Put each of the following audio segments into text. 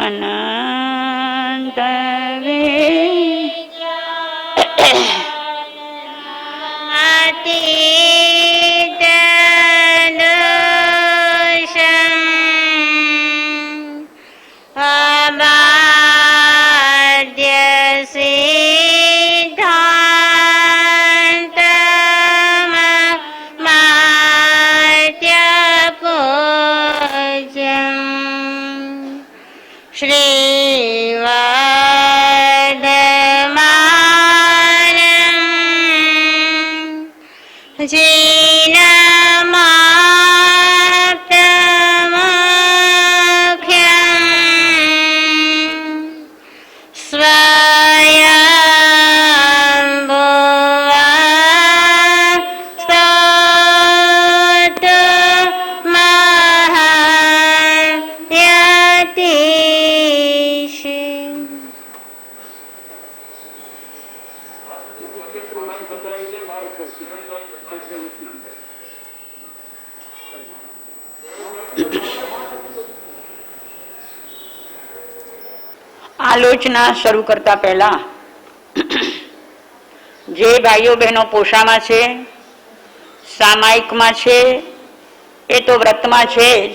અનંત આલોચના શરૂ કરતા પહેલા જે ભાઈઓ બહેનો પોશામાં છે, સામાયિકમાં છે, એ તો વ્રતમાં છે જ,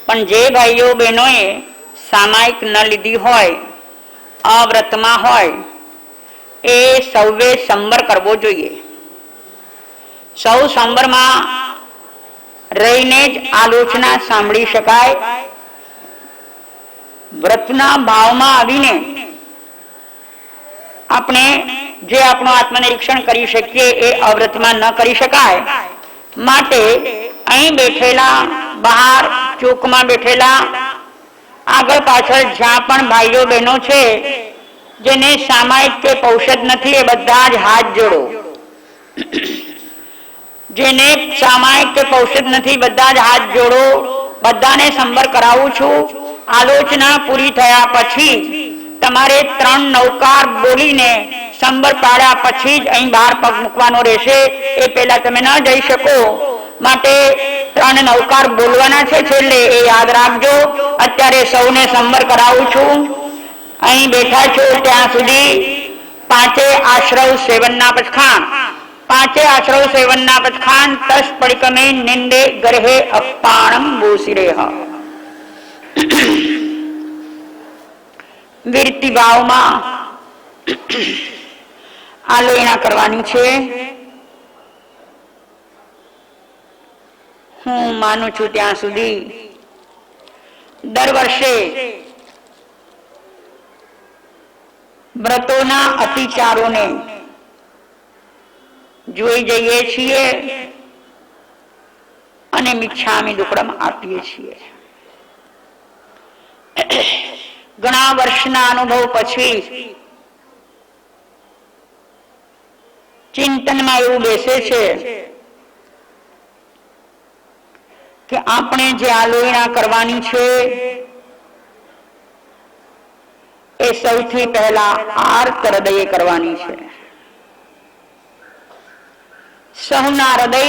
પણ જે ભાઈઓ બહેનોએ સામાયિક ન લીધી હોય, અવ્રતમાં હોય, એ સૌએ સંબર કરવો જોઈએ. સૌ સંબરમાં રહીને જ આલોચના સાંભળી શકાય. વ્રતના ભાવમાં આવીને આપણે જે આપણું આત્મનિરીક્ષણ કરી શકીએ એ અવ્રતમાં ન કરી શકાય. માટે અહીં બેઠેલા, બહાર ચોકમાં બેઠેલા, આગળ પાછળ જ્યાં પણ ભાઈઓ બહેનો છે જેને સામાયિક કે પૌષધ નથી, એ બધા જ હાથ જોડો. જેને સામાયિક કે પૌષધ નથી, બધા જ હાથ જોડો. બધાને સંબર કરાવું છું. આલોચના પૂરી થયા પછી તમારે 3 નૌકાર બોલીને સંબર પાડ્યા પછી જ અહીં બહાર પગ મૂકવાનો રહેશે. એ પહેલા તમે ન જઈ શકો. માટે 3 નૌકાર બોલવાના છે છેલ્લે, એ યાદ રાખજો. અત્યારે સૌને સંબર કરાવું છું. અહીં બેઠા છો ત્યાં સુધી 5 આશ્રવ સેવનના પચખાન, 5 આશ્રવ સેવનના પચખાન. તસ પડિકમે નિંદે ગર્હે અપાણમ બોસિરેહ. વિરતી ભાવમાં આલોચના કરવાની છે. હું માનું છું ત્યાં સુધી દર વર્ષે વ્રતોના અતિચારોને જોઈ જઈએ છીએ અને મિચ્છામિ દુક્કડમ આપીએ છીએ. ઘણા વર્ષના અનુભવ પછી ચિંતનમાં એવું બેસે છે કે આપણે જે આલોચના કરવાની છે એ સૌથી પહેલા આર્ત હૃદયે કરવાની છે. સૌના હૃદય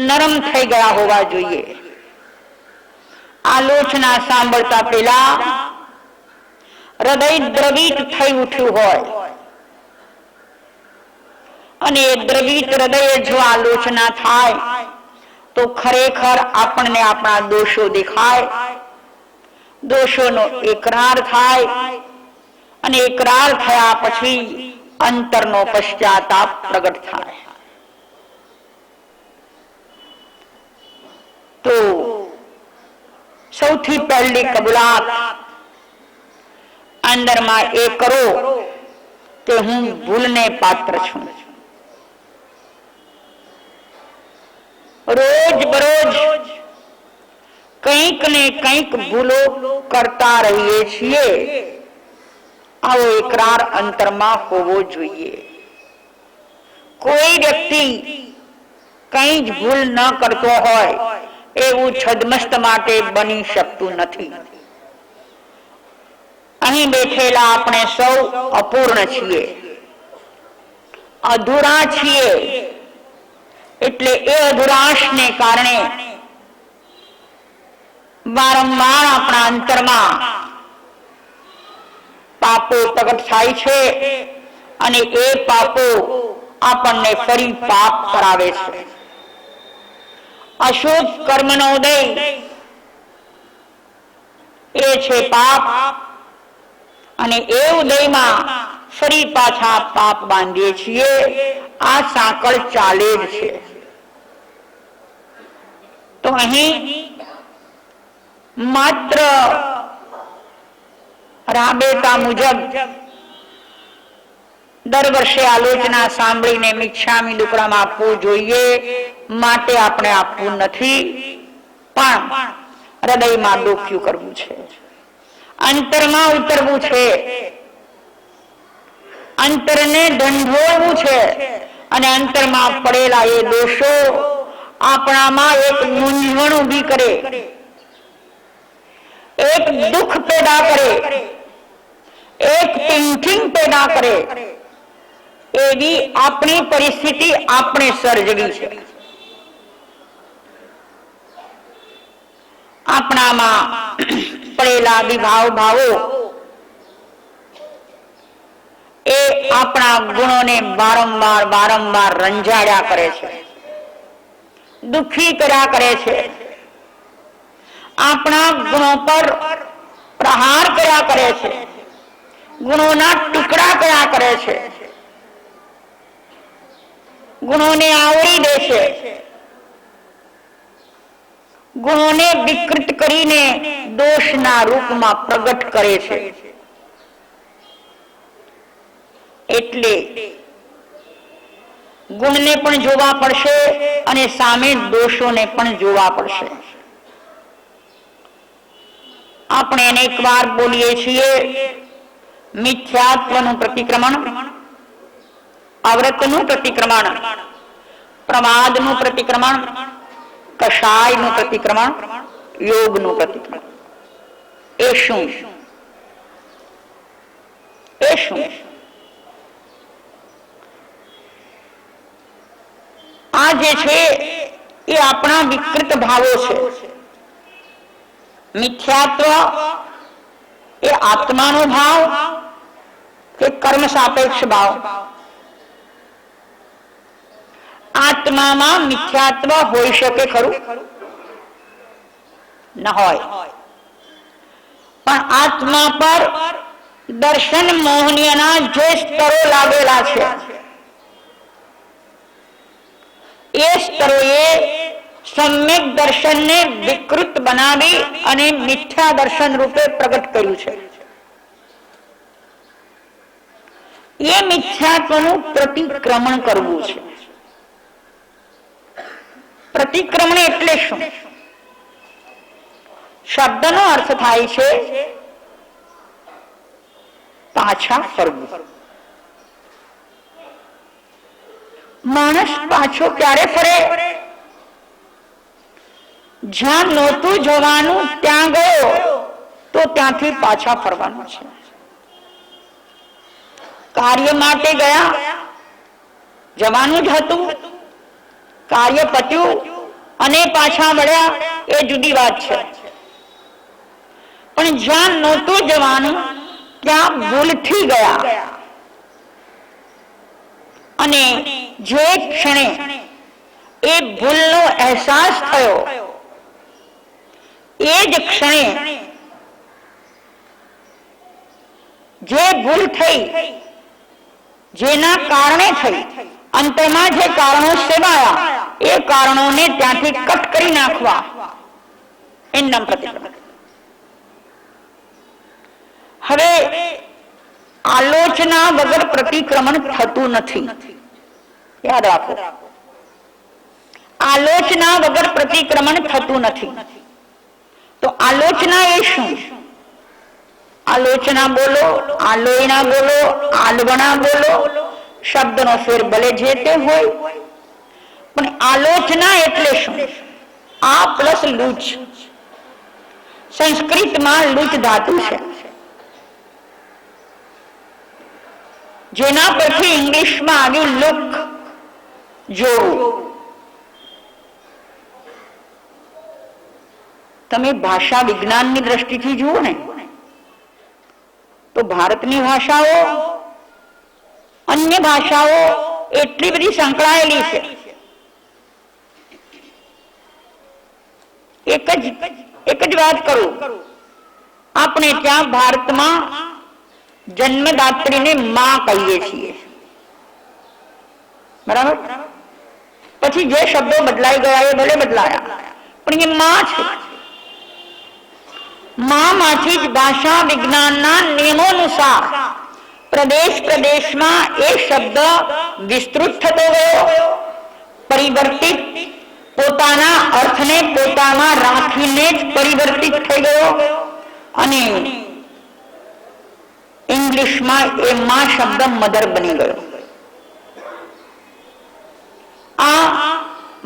નરમ થઈ ગયા હોવા જોઈએ. આલોચના સાંભળતા પહેલા હૃદય દ્રવિત થઈ ઉઠ્યું હોય, અને એ દ્રવિત હૃદયે જો આલોચના થાય તો ખરેખર આપણને આપણા દોષો દેખાય, દોષોનો એકરાર થાય, અને એકરાર થયા પછી અંતરનો પશ્ચાતાપ પ્રગટ થાય. તો સૌથી પહેલી કબૂલાત અંદરમાં એ કરો કે હું ભૂલને પાત્ર છું. રોજ બરોજ કંઈક ને કંઈક ભૂલો કરતા રહીએ છીએ. આવો એકરાર અંતરમાં હોવો જોઈએ. કોઈ વ્યક્તિ કંઈ જ ભૂલ ન કરતો હોય એવું છદ્મસ્ત માટે બની શકતું નથી. અહીં બેઠેલા આપણે સૌ અપૂર્ણ છીએ, અધૂરા છીએ. એટલે એ અધુરાશને કારણે વારંવાર આપણા અંતરમાં પાપો પ્રગટ થાય છે અને એ પાપો આપણને ફરી પાપ કરાવે છે. અશુભ કર્મનો ઉદય એ છે પાપ, અને એ ઉદયમાં ફરી પાછા પાપ બાંધીએ છીએ. આ સાંકળ ચાલે જ છે. તો અહીં માત્ર રાબેતા મુજબ દર વર્ષે આલોચના સાંભળીને મિચ્છામી દુકડામાં આપવું જોઈએ માટે આપણે આપવું નથી, પણ હૃદયમાં ડોક્યું કરવું છે, અંતરમાં ઉતરવું છે, અંતરને ઢંઢોળવું છે, અને અંતરમાં પડેલા એ દોષો આપણામાં એક મૂંઝવણ ઊભી કરે, એક દુઃખ પેદા કરે, એક પિંચિંગ પેદા કરે, એવી આપણી પરિસ્થિતિ આપણે સર્જવી છે. આપણામાં પડેલા વિભાવ ભાવો એ આપણા ગુણોને વારંવાર વારંવાર રંજાડ્યા કરે છે, દુઃખી કર્યા કરે છે, આપણા ગુણો પર પ્રહાર કર્યા કરે છે, ગુણોના ટુકડા કર્યા કરે છે, ગુણોને આવરી દે છે, ગુણોને વિકૃત કરીને દોષના રૂપમાં પ્રગટ કરે છે. એટલે ગુણને પણ જોવા પડશે અને સામે દોષોને પણ જોવા પડશે. આપણે અનેક વાર બોલીએ છીએ, મિથ્યાત્વનું પ્રતિક્રમણ, અવ્રતનું પ્રતિક્રમણ, પ્રમાદનું પ્રતિક્રમણ, કષાયનું પ્રતિક્રમણ, યોગનું પ્રતિક્રમણ. એ શું? એ શું? આ જે છે એ આપણા વિકૃત ભાવો છે. મિથ્યાત્વ એ આત્માનો ભાવ કે કર્મ સાપેક્ષ ભાવ? આત્મામાં મિથ્યાત્વ હોઈ શકે ખરું? ન હોય. પણ આત્મા પર દર્શન મોહનીયના જે સ્તરો લાગેલા છે, એ સ્તરોએ સમ્યક દર્શનને વિકૃત બનાવી અને મિથ્યા દર્શન રૂપે પ્રગટ કર્યું છે. એ મિથ્યાત્વનું પ્રતિક્રમણ કરવું છે. પ્રતિક્રમણ એટલે શું? શબ્દનો અર્થ થાય છે પાછા ફરવું. માણસ પાછો ક્યારે ફરે? જ્યાં નહોતું જવાનું ત્યાં ગયો તો ત્યાંથી પાછા ફરવાનું છે. કાર્ય માટે ગયા, જવાનું જ હતું, કાર્ય પત્યું અને પાછા વળ્યા, એ જુદી વાત છે. પણ જ્યાં નહોતું જવાનું ત્યાં ભૂલથી ગયા, અને જે ક્ષણે એ ભૂલનો અહેસાસ થયો, એ જ ક્ષણે જે ભૂલ થઈ, જેના કારણે થઈ, અંતમાં જે કારણો સેવાયા, એ કારણોને ત્યાંથી કટ કરી નાખવા, એનું નામ પ્રતિક્રમણ. હવે આલોચના વગર પ્રતિક્રમણ થતું નથી, યાદ રાખો. આલોચના વગર પ્રતિક્રમણ થતું નથી. તો આલોચના એ શું? આલોચના બોલો, આલોયના બોલો, આલવણા બોલો, શબ્દનો ફેર ભલે જે તે હોય, પણ આલોચના એટલે શું? આ પ્લસ લૂચ. સંસ્કૃતમાં લૂચ ધાતુ છે, જેના પરથી ઇંગ્લિશમાં આવ્યું લુક, જોવું. તમે ભાષા વિજ્ઞાનની દ્રષ્ટિથી જુઓ ને તો ભારતની ભાષાઓ અન્ય ભાષાઓ એટલી બધી સંકળાયેલી છે. એક જ વાત કરું, આપણે ત્યાં ભારતમાં જન્મદાત્રીને માં કહીએ છીએ, બરાબર? પછી જે શબ્દો બદલાઈ ગયા એ ભલે બદલાયા, પણ એ માં છે. માં માંથી જ ભાષા વિજ્ઞાનના નિયમો અનુસાર પ્રદેશ પ્રદેશમાં એ શબ્દ વિસ્તૃત થતો ગયો, પરિવર્તિત, પોતાના અર્થને પોતામાં રાખીને જ પરિવર્તિત થઈ ગયો, અને ઇંગ્લિશમાં એ માં શબ્દ મધર બની ગયો. આ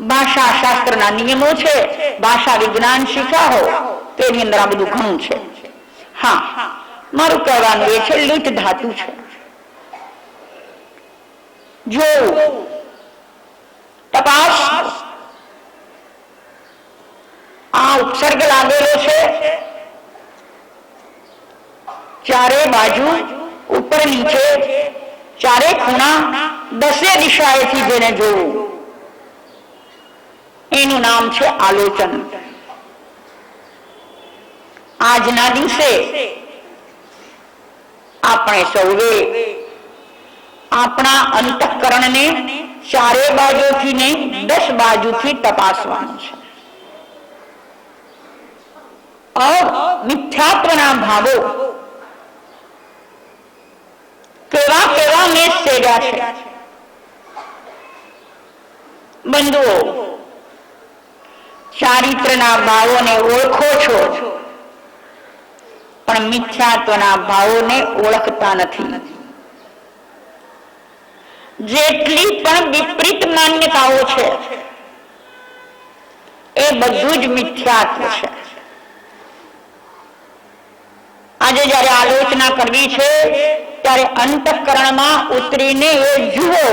ભાષા શાસ્ત્રના નિયમો છે. ભાષા વિજ્ઞાન શીખ્યા હો તો એની અંદર આ બધું ઘણું છે. હા, મારું કહેવાનું એ છે લીટ ધાતુ છે. જો તપાસ આ ઉપસર્ગ લાગેલો છે, ચારે બાજુ ઉપર નીચે ચારે ખૂણા 10 દિશાએથી જેને જોવું એનું નામ છે આલોચન. આજના દિવસે આપણે સૌએ આપણા અંતઃકરણને ચારે બાજુથી નહીં 10 બાજુથી તપાસવાનું છે. મિથ્યાત્વના ભાવો કેવા કેવા મેં સેવ્યા છે. બંધુઓ, ચારિત્રના ભાવોને ઓળખો છો પણ મિથ્યાત્વના ભાવોને ઓળખતા નથી. જેટલી પણ વિપરીત માન્યતાઓ છે એ બધું જ મિથ્યાત્વ છે. આજે જયારે આલોચના કરવી છે ત્યારે અંતઃકરણમાં ઉતરીને એ જુઓ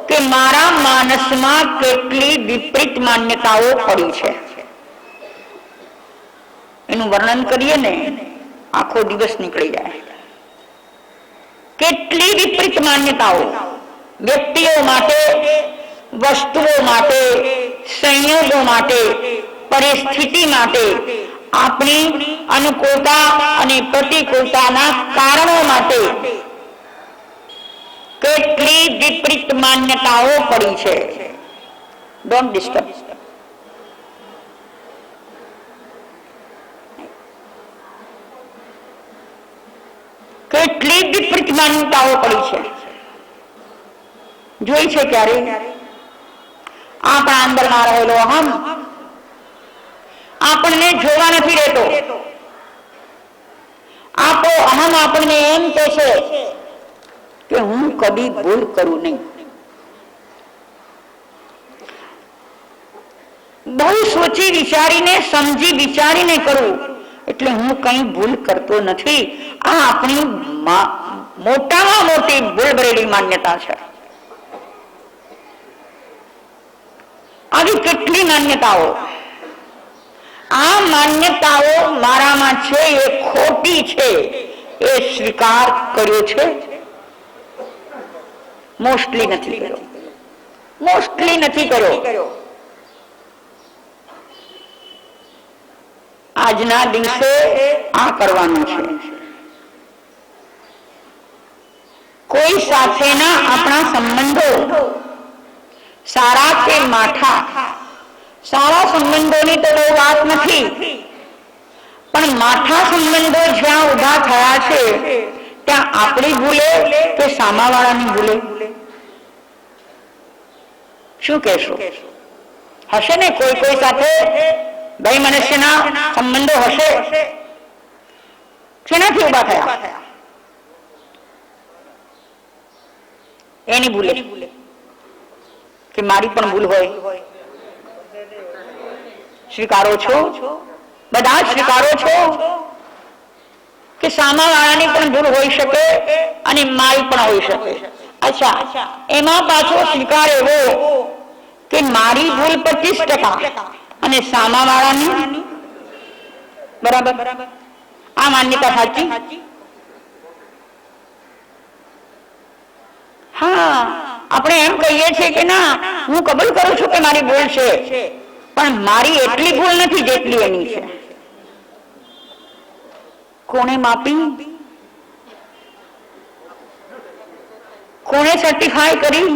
કે મારા માનસમાં કેટલી વિપરીત માન્યતાઓ પડી છે. એનું વર્ણન કરીએ ને આખો દિવસ નીકળી જાય. કેટલી વિપરીત માન્યતાઓ વ્યક્તિઓ માટે, વસ્તુઓ માટે, સંયોગો માટે, પરિસ્થિતિ માટે, આપણી અનુકૂળતા અને પ્રતિકૂળતાના કારણો માટે કેટલી વિપરીત માન્યતાઓ પડી છે. Don't disturb. કેટલી વિપરીત માન્યતાઓ પડી છે જોઈ છે ક્યારે? આપણા અંદરમાં રહેલો અહમ આપણને જોવા નથી રહેતો. આપો અહમ આપણને એમ કહે છે કે હું કદી ભૂલ કરું નહીં. બહુ સોચી વિચારીને, સમજી વિચારીને કરું એટલે હું કઈ ભૂલ કરતો નથી. આ આપણી મોટામાં મોટી ભૂલ ભરેલી માન્યતા છે. આવી કેટલી માન્યતાઓ, આ માન્યતાઓ મારામાં છે એ ખોટી છે એ સ્વીકાર કર્યો છે? મોસ્ટલી નથી કર્યો. મોસ્ટલી નથી કર્યો. આજના દિવસે આ કરવાનું છે. કોઈ સાથેના આપણા સંબંધો સારા કે માઠા, સારા સંબંધોની તો બહુ વાત નથી, પણ માઠા સંબંધો જ્યાં ઉભા થયા છે ત્યાં આપણી ભૂલે કે સામાવાળાની ભૂલે? શું કહેશો? હશે ને કોઈ કોઈ સાથે ભાઈ મનુષ્યના સંબંધો હશે. શેનાથી ઉભા થયા? એની ભૂલે કે મારી પણ ભૂલ હોય? સ્વીકારો છો? બધા સ્વીકારો છો કે સામાવાળાની પણ ભૂલ હોઈ શકે અને મારી પણ હોઈ શકે? અચ્છા, એમાં પાછો સ્વીકાર એવો કે મારી ભૂલ 25% અને સામાવાળાની બરાબર, આ માન્યતા સાચી? હા, આપણે એમ કહીએ છીએ કે ના, હું કબૂલ કરું છું કે મારી ભૂલ છે, પણ મારી એટલી ભૂલ નથી જેટલી એની છે. કોણે માપી? કોણે સર્ટિફાય કરી?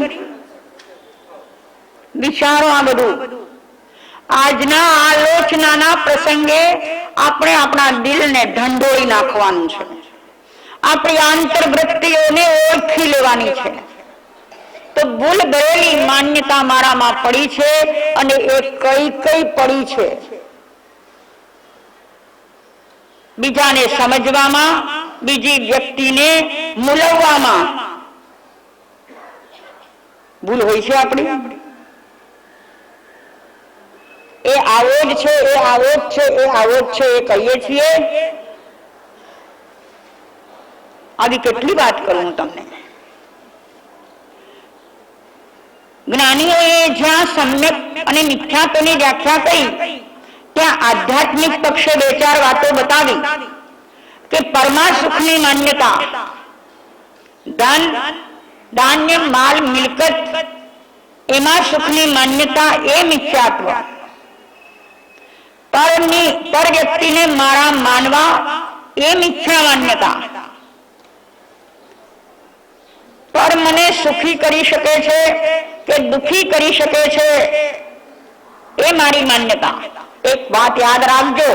વિચારો આ બધું. આજના આલોચનાના પ્રસંગે આપણે આપણા દિલને ઢંઢોળી નાખવાનું છે, આપણી આંતરવૃત્તિઓને ઓળખી લેવાની છે. તો ભૂલ ભરેલી માન્યતા મારામાં પડી છે, અને એ કઈ કઈ પડી છે? બીજાને સમજવામાં, બીજી વ્યક્તિને મૂલવવામાં ભૂલ હોય છે આપણી. એ આવો જ છે, એ આવો જ છે, એ આવો જ છે, એ કહીએ છીએ. આવી કેટલી વાત કરું હું તમને. જ્ઞાનીઓએ જ્યાં સમ્યક અને મિથ્યાત્વની વ્યાખ્યા કરી, ત્યાં આધ્યાત્મિક પક્ષે બે ચાર વાતો બતાવી કે પરમા સુખની માન્યતા, ધન ધાન્ય માલ મિલકત, એમાં સુખની માન્યતા એ મિથ્યાત્વ. પર વ્યક્તિને મારા માનવા એ મિથ્યા માન્યતા. પર મને સુખી કરી શકે છે કે દુખી કરી શકે છે એ મારી માન્યતા. એક વાત યાદ રાખજો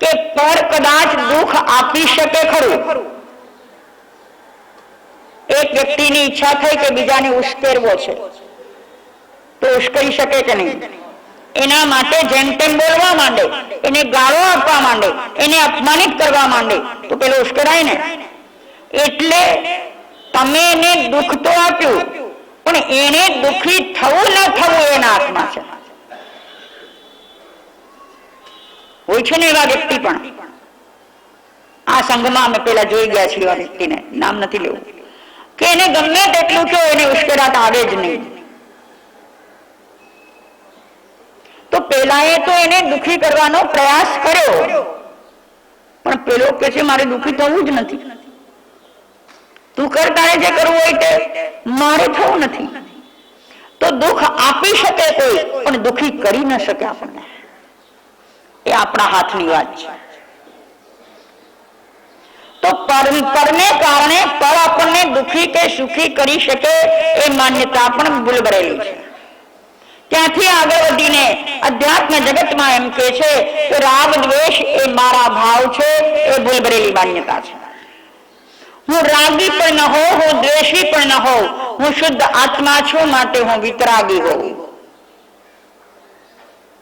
કે પર કદાચ દુઃખ આપી શકે ખરું. એક વ્યક્તિની ઈચ્છા થઈ કે બીજાને ઉશ્કેરવો છે, તો ઉશ્કેરી શકે કે નહીં? એના માટે જેમ તેમ બોલવા માંડે, એને ગાળો આપવા માંડે, એને અપમાનિત કરવા માંડે, તો પેલો ઉશ્કેરાય ને. એટલે તમે એને દુઃખ તો આપ્યું, પણ એને દુઃખી થવું ન થવું એના હાથમાં છે. હોય છે ને એવા વ્યક્તિ પણ. આ સંઘમાં અમે પેલા જોઈ ગયા છીએ એવા વ્યક્તિને, નામ નથી લેવું, કે એને ગમે તેટલું કે એને ઉશ્કેરાટ આવે જ નહીં. તો પેલાએ તો એને દુઃખી કરવાનો પ્રયાસ કર્યો, પણ પેલો કે છે મારે દુઃખી થવું જ નથી. તું કર, તારે જે કરવું હોય તે, મારે થવું નથી. તો દુઃખ આપી શકે કોઈ, પણ દુઃખી કરી ન શકે આપણને. એ આપણા હાથની વાત છે. તો પરને કારણે પર આપણને દુઃખી કે સુખી કરી શકે એ માન્યતા પણ ભૂલ ભરેલી છે. ત્યાંથી આગળ વધીને અધ્યાત્મ જગતમાં એમ કે છે કે રાગ દ્વેષ એ મારા ભાવ છે, એ ભૂલ ભરેલી માન્યતા છે. હું રાગી પણ ન હોઉં, હું દ્વેષી પણ ન હોઉં, હું શુદ્ધ આત્મા છું, માટે હું વિતરાગી હોઉં.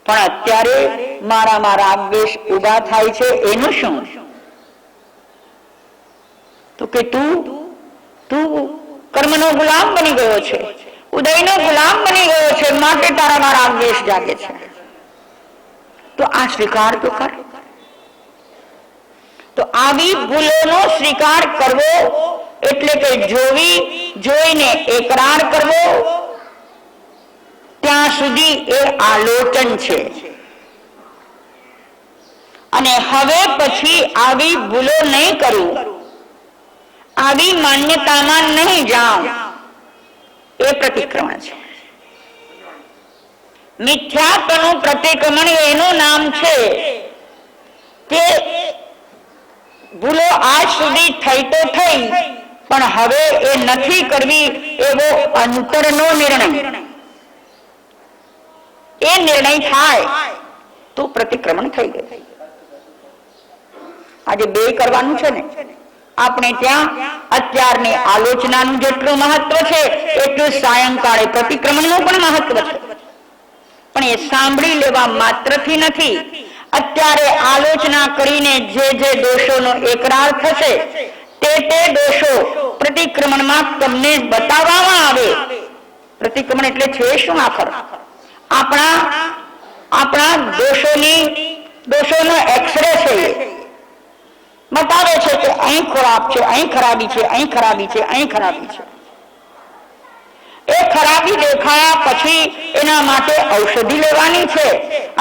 પણ અત્યારે મારામાં રાગ દ્વેષ ઉભા થાય છે, એનું શું? તો કે તું કર્મનો ગુલામ બની ગયો છે, ઉદયનો ગુલામ બની ગયો છે, માટે તારામાં રાગ દ્વેષ જાગે છે. તો આ સ્વીકાર તો કર. તો આવી ભૂલોનો સ્વીકાર કરવો એટલે કે જોઈને એકરાર કરવો, ત્યાં સુધી એ આલોચન છે. અને હવે પછી આવી ભૂલો નહીં કરું, આવી માન્યતામાં નહીં જાઉં, એ પ્રતિક્રમણ છે. મિથ્યાત્વનું પ્રતિક્રમણ એનું નામ છે કે ભૂલો આજ સુધી થઈ તો થઈ, પણ હવે એ નથી કરવી એવો અંતરનો નિર્ણય. એ નિર્ણય થાય તો પ્રતિક્રમણ થઈ ગયું. આજે બે કરવાનું છે ને. આપણે ત્યાં અત્યારની આલોચનાનું જેટલું મહત્વ છે, એટલું સાયંકાળે પ્રતિક્રમણનું પણ મહત્વ છે. પણ એ સાંભળી લેવા માત્રથી નથી. અત્યારે આલોચના કરીને જે દોષોનો એકરાર થશે, તે દોષો પ્રતિક્રમણમાં તમને બતાવવામાં આવે. પ્રતિક્રમણ એટલે છે શું? આખર આપણા દોષોનો એક્સરે છે. બતાવે છે કે અહીં ખરાબ છે, અહીં ખરાબી છે, અહીં ખરાબી છે, અહીં ખરાબી છે. એ ખરાબી દેખાયા પછી એના માટે ઔષધિ લેવાની છે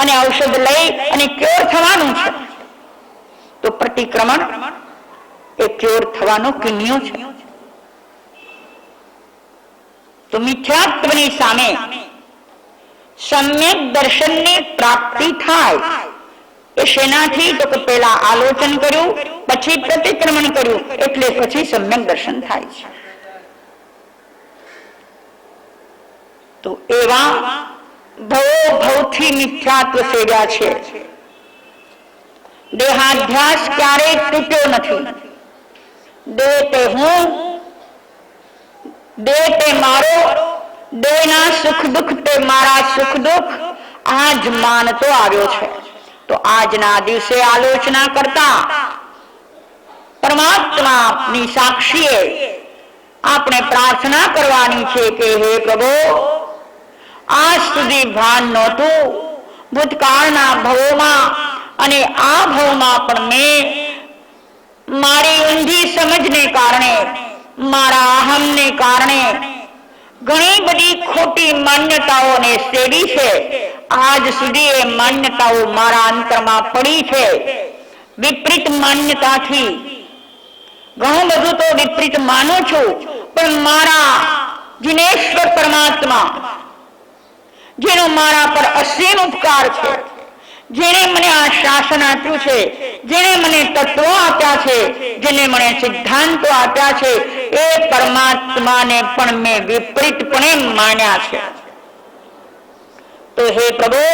અને ઔષધ લઈ અને ક્યોર થવાનું છે. તો પ્રતિક્રમણ એ ક્યોર થવાનો કિન્યો છે. તો મિથ્યાત્વની સામે સમ્યક દર્શનની પ્રાપ્તિ થાય એ શેનાથી? તો કે પહેલા આલોચન કર્યું, પછી પ્રતિક્રમણ કર્યું, એટલે પછી સમ્યક દર્શન થાય છે. તો એવા ભવો ભવથી મિથ્યાત્વ સેવ્યા છે. દેહાધ્યાસ ક્યારેય તૂટ્યો નથી. દેહ તે હું, દેહ તે મારો, દેહના સુખ દુઃખ તે મારા સુખ દુઃખ, આ જ માનતો આવ્યો છે. તો આજના દિવસે આલોચના કરતા પરમાત્માની સાક્ષીએ આપણે પ્રાર્થના કરવાની છે કે હે પ્રભુ, આજ સુધી ભાન નહોતું ભૂતકાળના ભવોમાં, અને આ ભવમાં પણ મેં મારી ઊંધી સમજને કારણે, મારા અહમને કારણે ઘણી બધી ખોટી માન્યતાઓને સેવી છે. આજ સુધી એ માન્યતાઓ મારા અંતરમાં પડી છે. વિપરીત માન્યતાથી ઘણું બધું તો વિપરીત માનું છું, પણ મારા જીનેશ્વર પરમાત્મા, જેનો મારા પર અસીમ ઉપકાર છે, જેને મને આ શાસન આપ્યું છે, જેને મને તત્વો આપ્યા છે, જેને મને સિદ્ધાંતો આપ્યા છે, એ પરમાત્માને પણ મેં વિપરીતપણે માન્યા છે. તો હે પ્રભુ,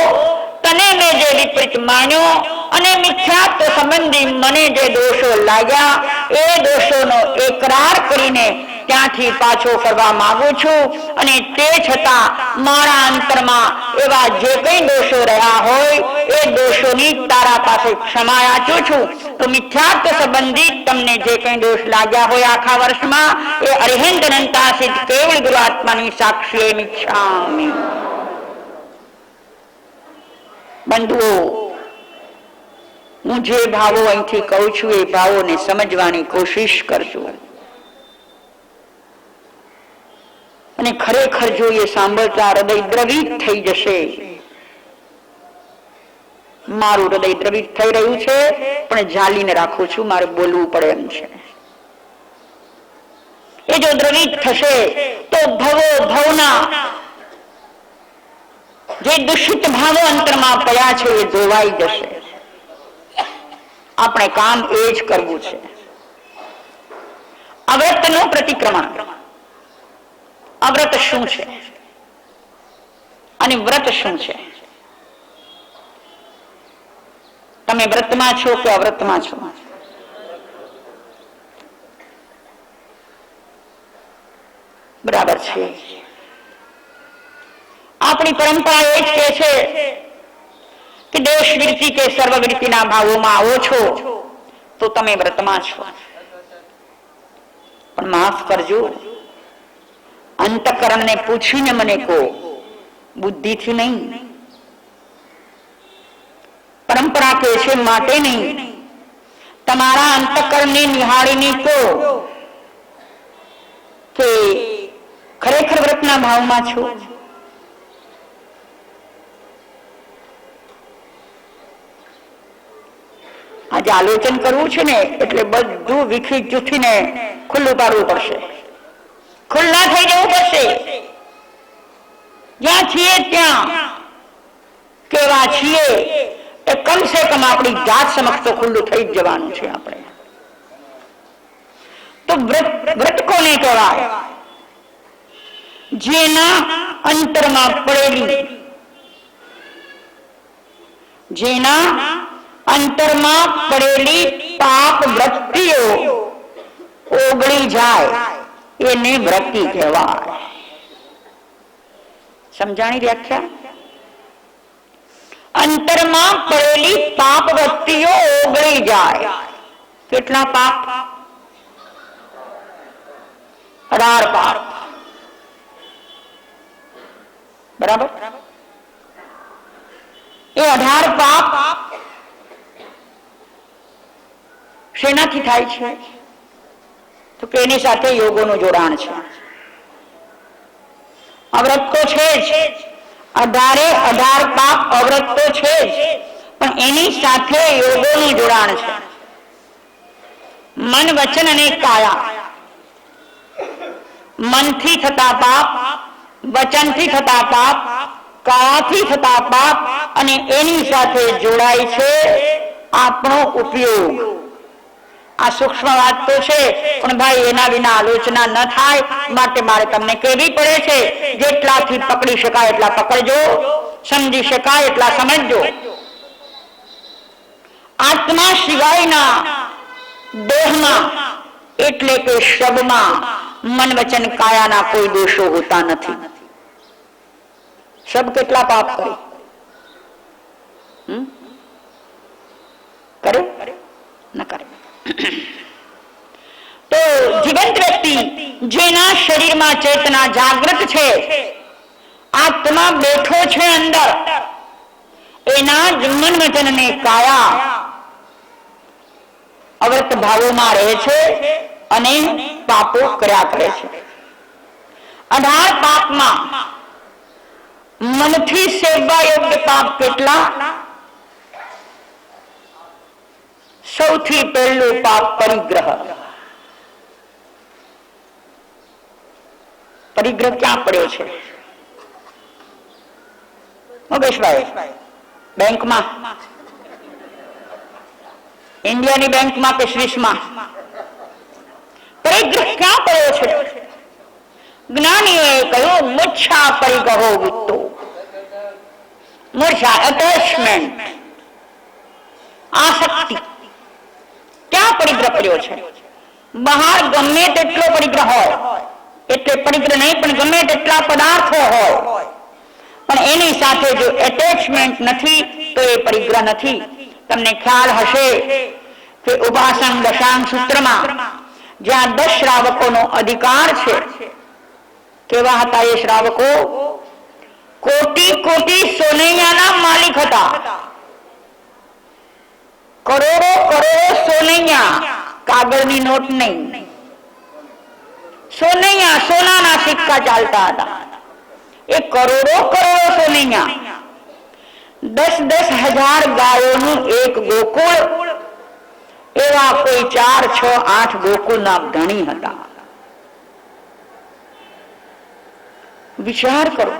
તને મેં જે વિપરીત માન્યો અને મિથ્યાત્વ સંબંધી મને જે દોષો લાગ્યા, એ દોષોનો એકરાર કરીને ત્યાંથી પાછો ફરવા માંગુ છું. અને તે છતાં મારા અંતરમાં એવા જે કંઈ દોષો રહ્યા હોય એ દોષોની તારા પાસે ક્ષમા યાચું છું. તો મિથ્યાત્વ સંબંધી તમને જે કંઈ દોષ લાગ્યા હોય આખા વર્ષમાં, એ અરિહંત અનંતાસિત કેવળ ગુરુ આત્માની સાક્ષી મિચ્છામિ. બંધુઓ, હું જે ભાવો અહીંથી કહું છું એ ભાવોને સમજવાની કોશિશ કરજો. અને ખરેખર જો એ સાંભળતા હૃદય દ્રવિત થઈ જશે. મારું હૃદય દ્રવિત થઈ રહ્યું છે, પણ જાલીને રાખું છું, મારે બોલવું પડે એમ છે. એ જો દ્રવિત થશે તો ભવો ભવના જે દૂષિત ભાવો અંતરમાં પડ્યા છે એ ધોવાઈ જશે. આપણે કામ એ જ કરવું છે. અવ્રતનું પ્રતિક્રમણ. અવ્રત શું છે અને વ્રત શું છે? તમે વ્રતમાં છો કે અવ્રતમાં છો? બરાબર છે. આપણી પરંપરા એ જ કહે છે કે દેશ વૃત્તિ કે સર્વવૃત્તિના ભાવોમાં આવો છો તો તમે વ્રતમાં છો. પણ માફ કરજો, અંતઃકરણને પૂછીને મને કહો, બુદ્ધિથી નહીં. પરંપરા કહે છે માટે નહીં, તમારા અંતઃકરણને નિહાળીને કહો કે ખરેખર વ્રતના ભાવમાં છો. આજે આલોચન કરવું છે ને, એટલે બધું વિખી જૂથીને ખુલ્લું પાડવું પડશે, ખુલ્લા થઈ જવું પડશે. જ્યાં છીએ ત્યાં કેવા છીએ એ કમસે કમ આપણી જાત સમક્ષ તો ખુલ્લું થઈ જ જવાનું છે. આપણે તો વ્રત કોને કહેવાય? જેના અંતરમાં પડેલી, જેના અંતરમાં પડેલી પાપ વૃત્તિઓ ઓગળી જાય એને વ્રતિ કહેવાય. સમજાણી વ્યાખ્યા? અંતરમાં પડેલી પાપ વૃત્તિઓ ઓગળી જાય. કેટલા પાપ? 18 પાપ. બરાબર? એ 18 પાપ શેનાથી થાય છે? તો કે એની સાથે યોગોનું જોડાણ છે. અવ્રત તો છે જ, 18 પાપ અવ્રત તો છે જ, પણ એની સાથે યોગોનું જોડાણ છે. મન, વચન અને કાયા. મનથી થતા પાપ, વચનથી થતા પાપ, કાયાથી થતા પાપ, અને એની સાથે જોડાય છે આપણો ઉપયોગ. આ સૂક્ષ્મ વાત તો છે, પણ ભાઈ એના વિના આલોચના ન થાય, માટે મારે તમને કહેવી પડે છે. જેટલાથી પકડી શકાય એટલા પકડજો, સમજી શકાય એટલા સમજજો. આત્મા સિવાયના દેહમાં એટલે કે શબમાં મન, વચન, કાયાના કોઈ દોષો હોતા નથી. શબ કેટલા પાપ કરે? ન કરે. તો જીવંત વ્યક્તિ જેના શરીરમાં ચેતના જાગૃત છે, આત્મા બેઠો છે અંદર, એના જ મન, વચન અને કાયા અવ્રત ભાવોમાં રહે છે અને પાપો કર્યા કરે છે. 18 પાપમાં મનથી સેવવા યોગ્ય પાપ કેટલા? સૌથી પહેલું પાપ પરિગ્રહ. પરિગ્રહ ક્યાં પડ્યો છે? મગેશભાઈ, બેંકમાં, ઇન્ડિયાની બેંકમાં કે સ્વિસમાં પરિગ્રહ ક્યાં પડ્યો છે? જ્ઞાનીઓએ કહ્યું મૂર્છા પરિગ્રહો વિત્તો. મૂર્છા, એટેચમેન્ટ, આસક્તિ. ક્યાં પરિગ્રહ પડ્યો છે? બહાર ગમે તેટલો પરિગ્રહ હોય, એટલે પરિગ્રહ નહીં, પણ ગમે તેટલા પદાર્થો હોય, પણ એની સાથે જો એટેચમેન્ટ નથી તો એ પરિગ્રહ નથી. તમને ખ્યાલ હશે કે ઉપાસન દશાંગ સૂત્રમાં જ્યાં 10 શ્રાવકોનો અધિકાર છે, કેવા હતા એ શ્રાવકો? કોટી કોટી સોનૈયાના માલિક હતા. કરોડો કરોડો સોનૈયા, કાગળની નોટ નહીં, સોનૈયા, સોનાના સિક્કા ચાલતા હતા. એ કરોડો કરોડો સોનૈયા. 10-10 હજાર ગાયોનું એક ગોકુળ, એવા કોઈ 4, 6, 8 ગોકુળના ધણી હતા. વિચાર કરો,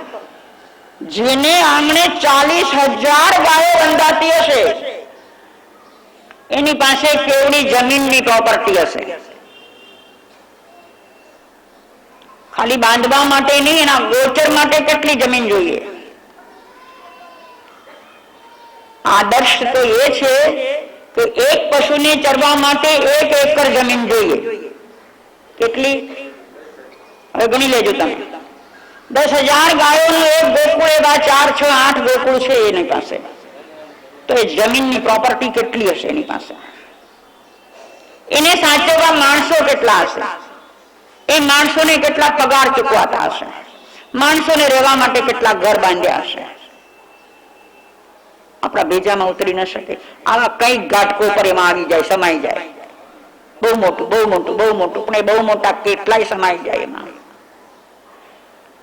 જેને આંગણે 40,000 ગાયો બંધાતી હશે, એની પાસે કેવડી જમીનની પ્રોપર્ટી હશે? ખાલી બાંધવા માટે નહીં, એના ગોચર માટે કેટલી જમીન જોઈએ? આદર્શ તો એ છે કે એક પશુને ચરવા માટે 1 એકર જમીન જોઈએ. કેટલી? હવે ગણી લેજો તમે. 10,000 ગાયોનું એક ગોકુળ, એવા 4, 6, 8 ગોકુળ છે એની પાસે, તો એ જમીનની પ્રોપર્ટી કેટલી હશે એની પાસે? એને સાચવવા માણસો કેટલા હશે? એ માણસોને કેટલા પગાર ચૂકવાતા હશે? માણસોને રહેવા માટે કેટલા ઘર બાંધ્યા હશે? આપણા ભેજામાં ઉતરી ન શકે. આવા કઈક ઘાટકો પર એમાં આવી જાય, સમાઈ જાય. બહુ મોટું, બહુ મોટું, બહુ મોટું, પણ એ બહુ મોટા કેટલાય સમાઈ જાય એમાં.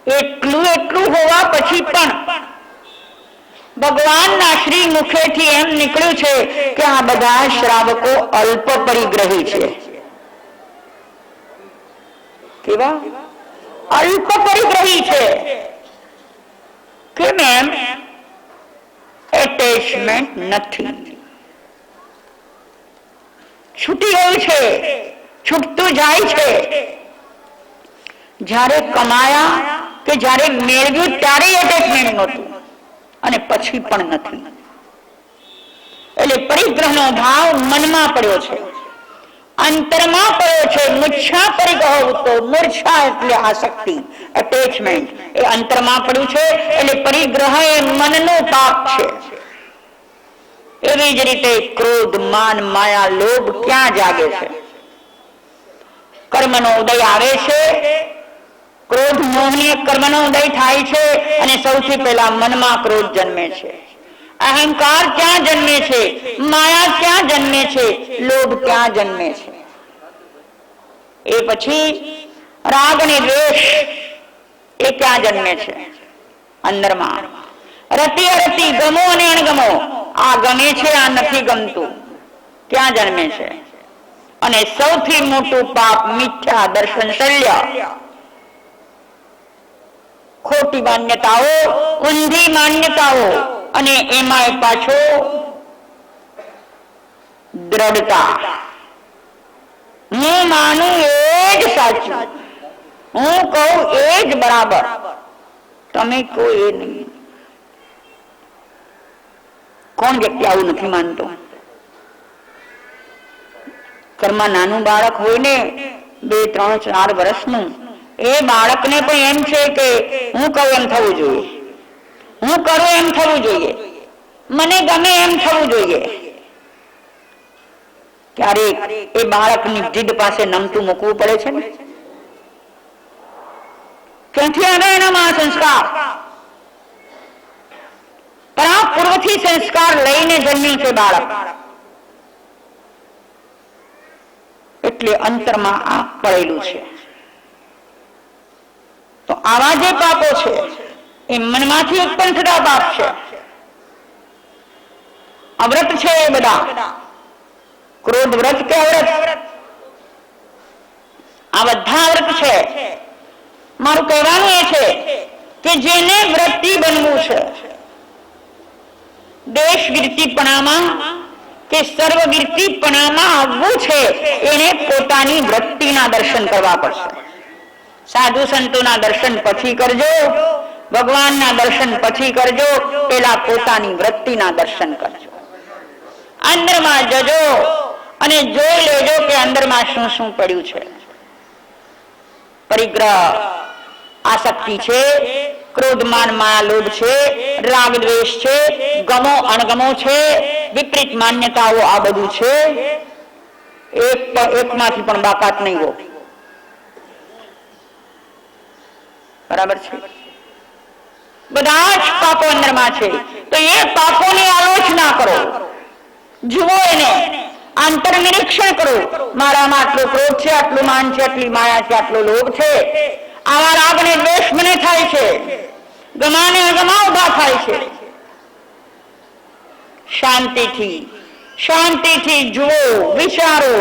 એટલું હોવા પછી પણ ભગવાનના શ્રી મુખેથી એમ નીકળ્યું છે કે આ બધા શ્રાવકો અલ્પ પરિગ્રહી છે. કેવા? અલ્પ પરિગ્રહી છે. કેમ? એમ એટેચમેન્ટ નથી. છૂટી ગયું છે, છૂટતું જાય છે. જ્યારે કમાયા કે જ્યારે મેળવ્યું ત્યારે એટેચમેન્ટ નહોતું, અને પછી પણ નથી. એટલે પરિગ્રહનો ભાવ મનમાં પડ્યો છે, અંતરમાં પડ્યો છે. મૂર્છા પરિગ્રહ તો મૂર્છા એટલે આસક્તિ, એટેચમેન્ટ, એ અંતરમાં પડ્યું છે. એટલે પરિગ્રહ એ મનનો પાપ છે. એવી જ રીતે ક્રોધ, માન, માયા, લોભ ક્યાં જાગે છે? કર્મનો ઉદય આવે છે, ક્રોધ મોહની કર્મનો ઉદય થાય છે, અને સૌથી પહેલા મનમાં ક્રોધ જન્મે છે. અહંકાર ક્યાં જન્મે છે? માયા ક્યાં જન્મે છે? લોભ ક્યાં જન્મે છે? એ પછી રાગ અને દ્વેષ, એ ક્યાં જન્મે છે? અંદરમાં. રતિ અરતિ, ગમો અને અણગમો, આ ગમે છે, આ નથી ગમતું, ક્યાં જન્મે છે? અને સૌથી મોટું પાપ મિથ્યા દર્શન શલ્ય, ખોટી માન્યતાઓ, ઊંધી માન્યતાઓ, અને એમાંય પાછો દ્રઢતા. હું માનું એ જ સાચું, હું કહું એ જ બરાબર, તમે કહો એ નહીં. કોણ વ્યક્તિ આવું નથી માનતો? ઘરમાં નાનું બાળક હોય ને 2, 3, 4 વર્ષનું, એ બાળકને પણ એમ છે કે હું કહું એમ થવું જોઈએ, હું કરું એમ થવું જોઈએ, મને ગમે એમ થવું જોઈએ. ક્યારેક એ બાળકની જીદ પાસે નમતું મૂકવું પડે છે ને. ક્યાંથી આવે એનામાં સંસ્કાર? પણ આ પૂર્વથી સંસ્કાર લઈને જન્મ્યું છે બાળક, એટલે અંતરમાં આ પડેલું છે. તો આવા જે પાપો છે એ મનમાંથી ઉત્પન્ન થતા પાપ છે. અવ્રત છે એ બધા, ક્રોધ વ્રત કે અવ્રત, આ બધા વ્રત છે. મારું કહેવાનું એ છે કે જેને વ્રતી બનવું છે, દેશ વિરતીપણામાં કે સર્વ વિરતીપણામાં આવવું છે, એને પોતાની વૃત્તિના દર્શન કરવા પડશે. સાધુ સંતોના દર્શન પછી કરજો, ભગવાનના દર્શન પછી કરજો, પેલા પોતાની વૃત્તિના દર્શન કરજો. અંદરમાં જજો અને જોઈ લેજો કે અંદરમાં શું શું પડ્યું છે. પરિગ્રહ આસક્તિ છે, ક્રોધ માન માયા લોભ છે, રાગ દ્વેષ છે, ગમો અણગમો છે, વિપરીત માન્યતાઓ, આ બધું છે. એકમાંથી પણ બાકાત નહીં હો. બરાબર છે? બધા જ પાપો અંદરમાં છે. તો એ પાપોની આલોચના કરો, જુઓ એને, આંતર નિરીક્ષણ કરો. મારામાં આટલો ક્રોધ છે, આટલું માન છે, આટલી માયા છે, આટલો લોભ છે, આવા રાગ ને દ્વેષ મને થાય છે, ગમાને અગમા ઉભા થાય છે. શાંતિથી જુઓ, વિચારો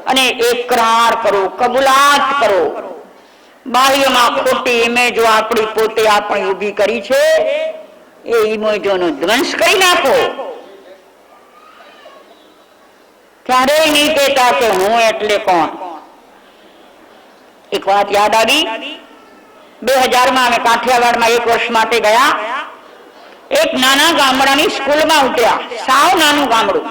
અને એકરાર કરો, કબૂલાત કરો. બાહ્યમાં ખોટી ઇમેજો આપણી પોતે આપણી ઊભી કરી છે, એ ઇમેજોનો ધ્વંસ કરી નાખો. ક્યારેય નહીં કહેતા કે હું એટલે કોણ. એક વાત યાદ આવી, 2000માં અમે કાઠિયાવાડમાં 1 વર્ષ માટે ગયા. એક નાના ગામડાની સ્કૂલમાં ઉતર્યા, સાવ નાનું ગામડું,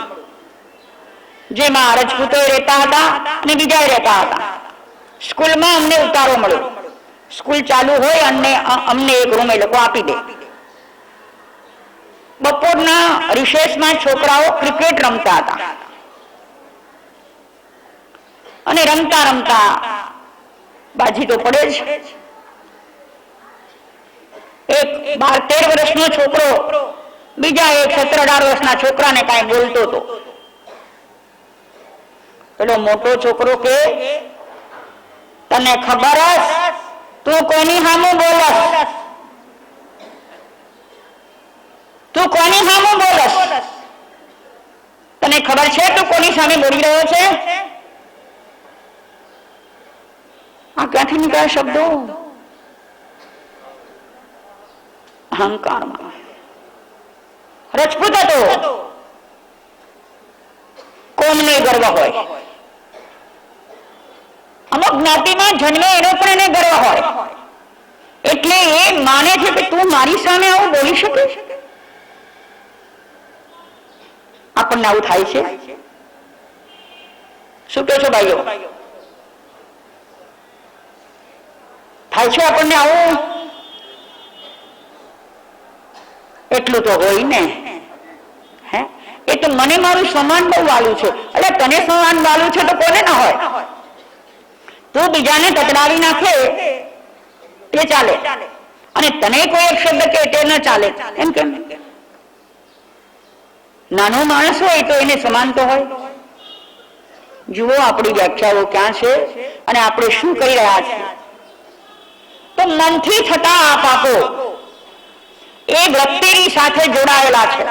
જેમાં રજપૂતો રહેતા હતા અને બીજા રહેતા હતા. સ્કૂલમાં અમને ઉતારો મળ્યો. સ્કૂલ ચાલુ હોય અને અમને એક રૂમ એ લોકો આપી દે. બપોરના રિસેસમાં છોકરાઓ ક્રિકેટ રમતા હતા અને રમતા રમતા બાજી તો પડે જ. એક 12-13 વર્ષનો છોકરો બીજા એક 17-18 વર્ષના છોકરાને કાંઈ બોલતો હતો. પેલો મોટો છોકરો કે, તને ખબર હશે તું કોની સામું બોલસ? તું કોની સામું બોલસ? તને ખબર છે તું કોની સામે બોલી રહ્યો છે? આ ક્યાંથી નીકળ્યા શબ્દો? અહંકારમાં. રજપૂત હતો, કોમને ગર્વ હોય, અમુક જ્ઞાતિમાં જન્મે એનો પણ એને ગર્વ હોય, એટલે એ માને છે કે તું મારી સામે આવું બોલી શકે? આપણને આવું થાય છે? શું કહો છો ભાઈઓ? થાય છે આપણને આવું? એટલું તો હોય ને. હે, એ તો મને મારું સન્માન બહુ વાલું છે. એટલે તને સન્માન વાલું છે તો કોને ના હોય? તું બીજાને કચડાવી નાખે તે ચાલે, અને તને કોઈ એક શબ્દ કે તે ન ચાલે. એમ કેમ? નાનો માણસ હોય તો એને સમાન તો હોય. જુઓ આપણી વ્યાખ્યાઓ ક્યાં છે અને આપણે શું કરી રહ્યા છીએ. તો તો મનથી થતા આ પાપો એ વૃત્તિની સાથે જોડાયેલા છે.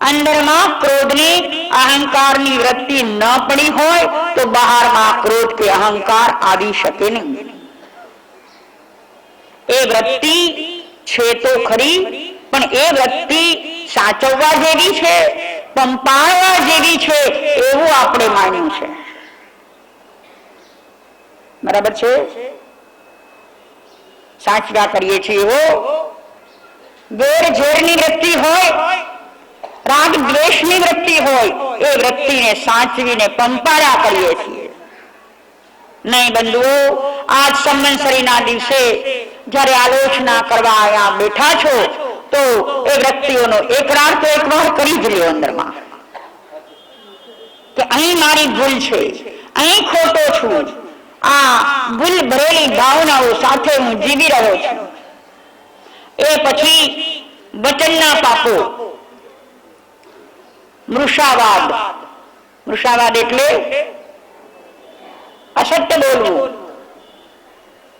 અંદરમાં ક્રોધની અહંકારની વૃત્તિ ન પડી હોય તો બહારમાં ક્રોધ કે અહંકાર આવી શકે નહીં. એ વૃત્તિ છે તો ખરી, પણ એ વૃત્તિ સાચવવા જેવી છે, પંપાળવા જેવી છે એવું આપણે માન્યું છે. બરાબર છે? સાચવા કરીએ છીએ એવો વેર ઝેરની વૃત્તિ હોય, રાગ દ્વેષની વૃત્તિ હોય, એ વૃત્તિને સાચવીને પંપાળ્યા કરીએ છીએ. નહીં બંધુઓ, આજ સંવત્સરીના દિવસે જ્યારે આલોચના કરવા અહીંયા બેઠા છો તો એ વૃત્તિઓનો એકરાર તો એકવાર કરી જ લ્યો અંદરમાં કે અહીં મારી ભૂલ છે, અહીં ખોટો છું, આ ભૂલ ભરેલી ભાવનાઓ સાથે હું જીવી રહ્યો છું. એ પછી વચનના પાપો, મૃષાવાદ. મૃષાવાદ એટલે અસત્ય બોલવું.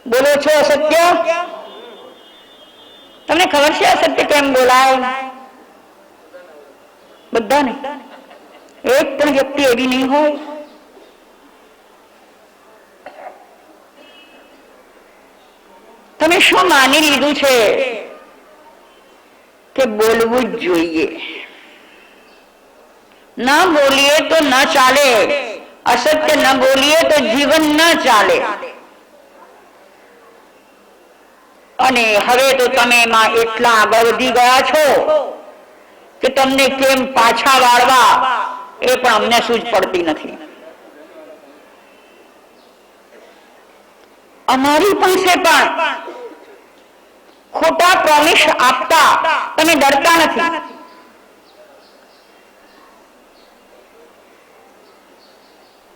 બોલો છો અસત્ય? તમને ખબર છે અસત્ય કેમ બોલાય? બધાને. એક પણ વ્યક્તિ એવી નહીં હોય તમે શું માની લીધું છે કે બોલવું જ જોઈએ, ન બોલીએ તો ન ચાલે, અસત્ય ન બોલીએ તો જીવન ન ચાલે. અને હવે તો તમે એમાં એટલા આગળ વધી ગયા છો કે તમને કેમ પાછા વાળવા એ પણ અમને સૂઝ પડતી નથી. અમારી પાસે પણ ખોટા પ્રોમિસ આપતા તમે ડરતા નથી.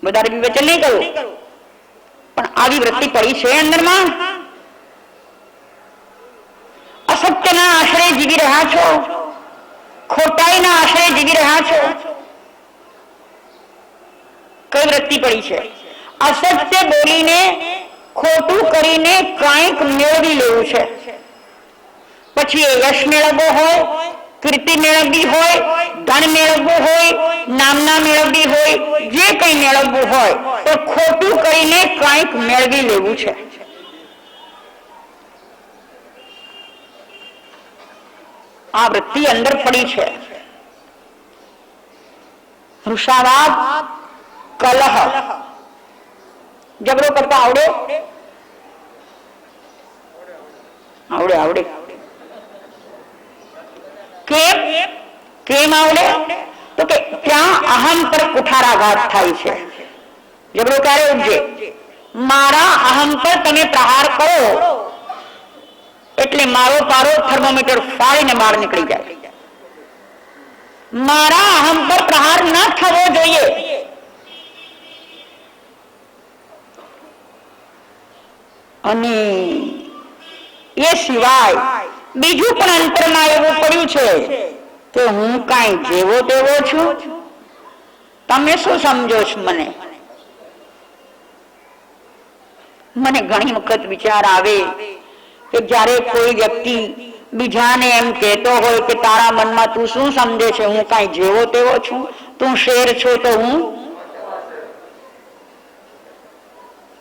વધારે વિવેચન નહીં કરું, પણ આવી વૃત્તિ પડી છે અંદરમાં. અસત્યના આશરે જીવી રહ્યા છો, ખોટાઈના આશરે જીવી રહ્યા છો. કઈ વૃત્તિ પડી છે? અસત્ય બોલીને, ખોટું કરીને કંઈક મેળવી લેવું છે. પછી એ યશ મેળવવો હોય, કીર્તિ મેળવવી હોય, ધન મેળવવું હોય, નામના મેળવવી હોય, જે કંઈ મેળવવું હોય તો ખોટું કરીને કંઈક મેળવી લેવું છે. આ વૃત્તિ અંદર પડી છે. વૃષાવાદ, કલહ. ઝઘડો કરતા આવડે? આવડે આવડે. કેમ કેમ આવડે? તો કે ત્યાં અહમ પર કુઠારાઘાત થાય છે. ઝઘડો ક્યારે ઉપજે? મારા અહમ પર તમે પ્રહાર કરો એટલે મારો પારો થર્મોમીટર ફાડીને બહાર નીકળી જાય. મારા અહમ પર પ્રહાર ન થવો જોઈએ. અને એ સિવાય બીજું પણ અંતરમાં એવું પડ્યું છે કે હું કાંઈ જેવો તેવો છું. તમે શું સમજો છો મને? મને ઘણી વખત વિચાર આવે કે જ્યારે કોઈ વ્યક્તિ બીજાને એમ કહેતો હોય કે તારા મનમાં તું શું સમજે છે, હું કાંઈ જેવો તેવો છું, તું શેર છો તો હું,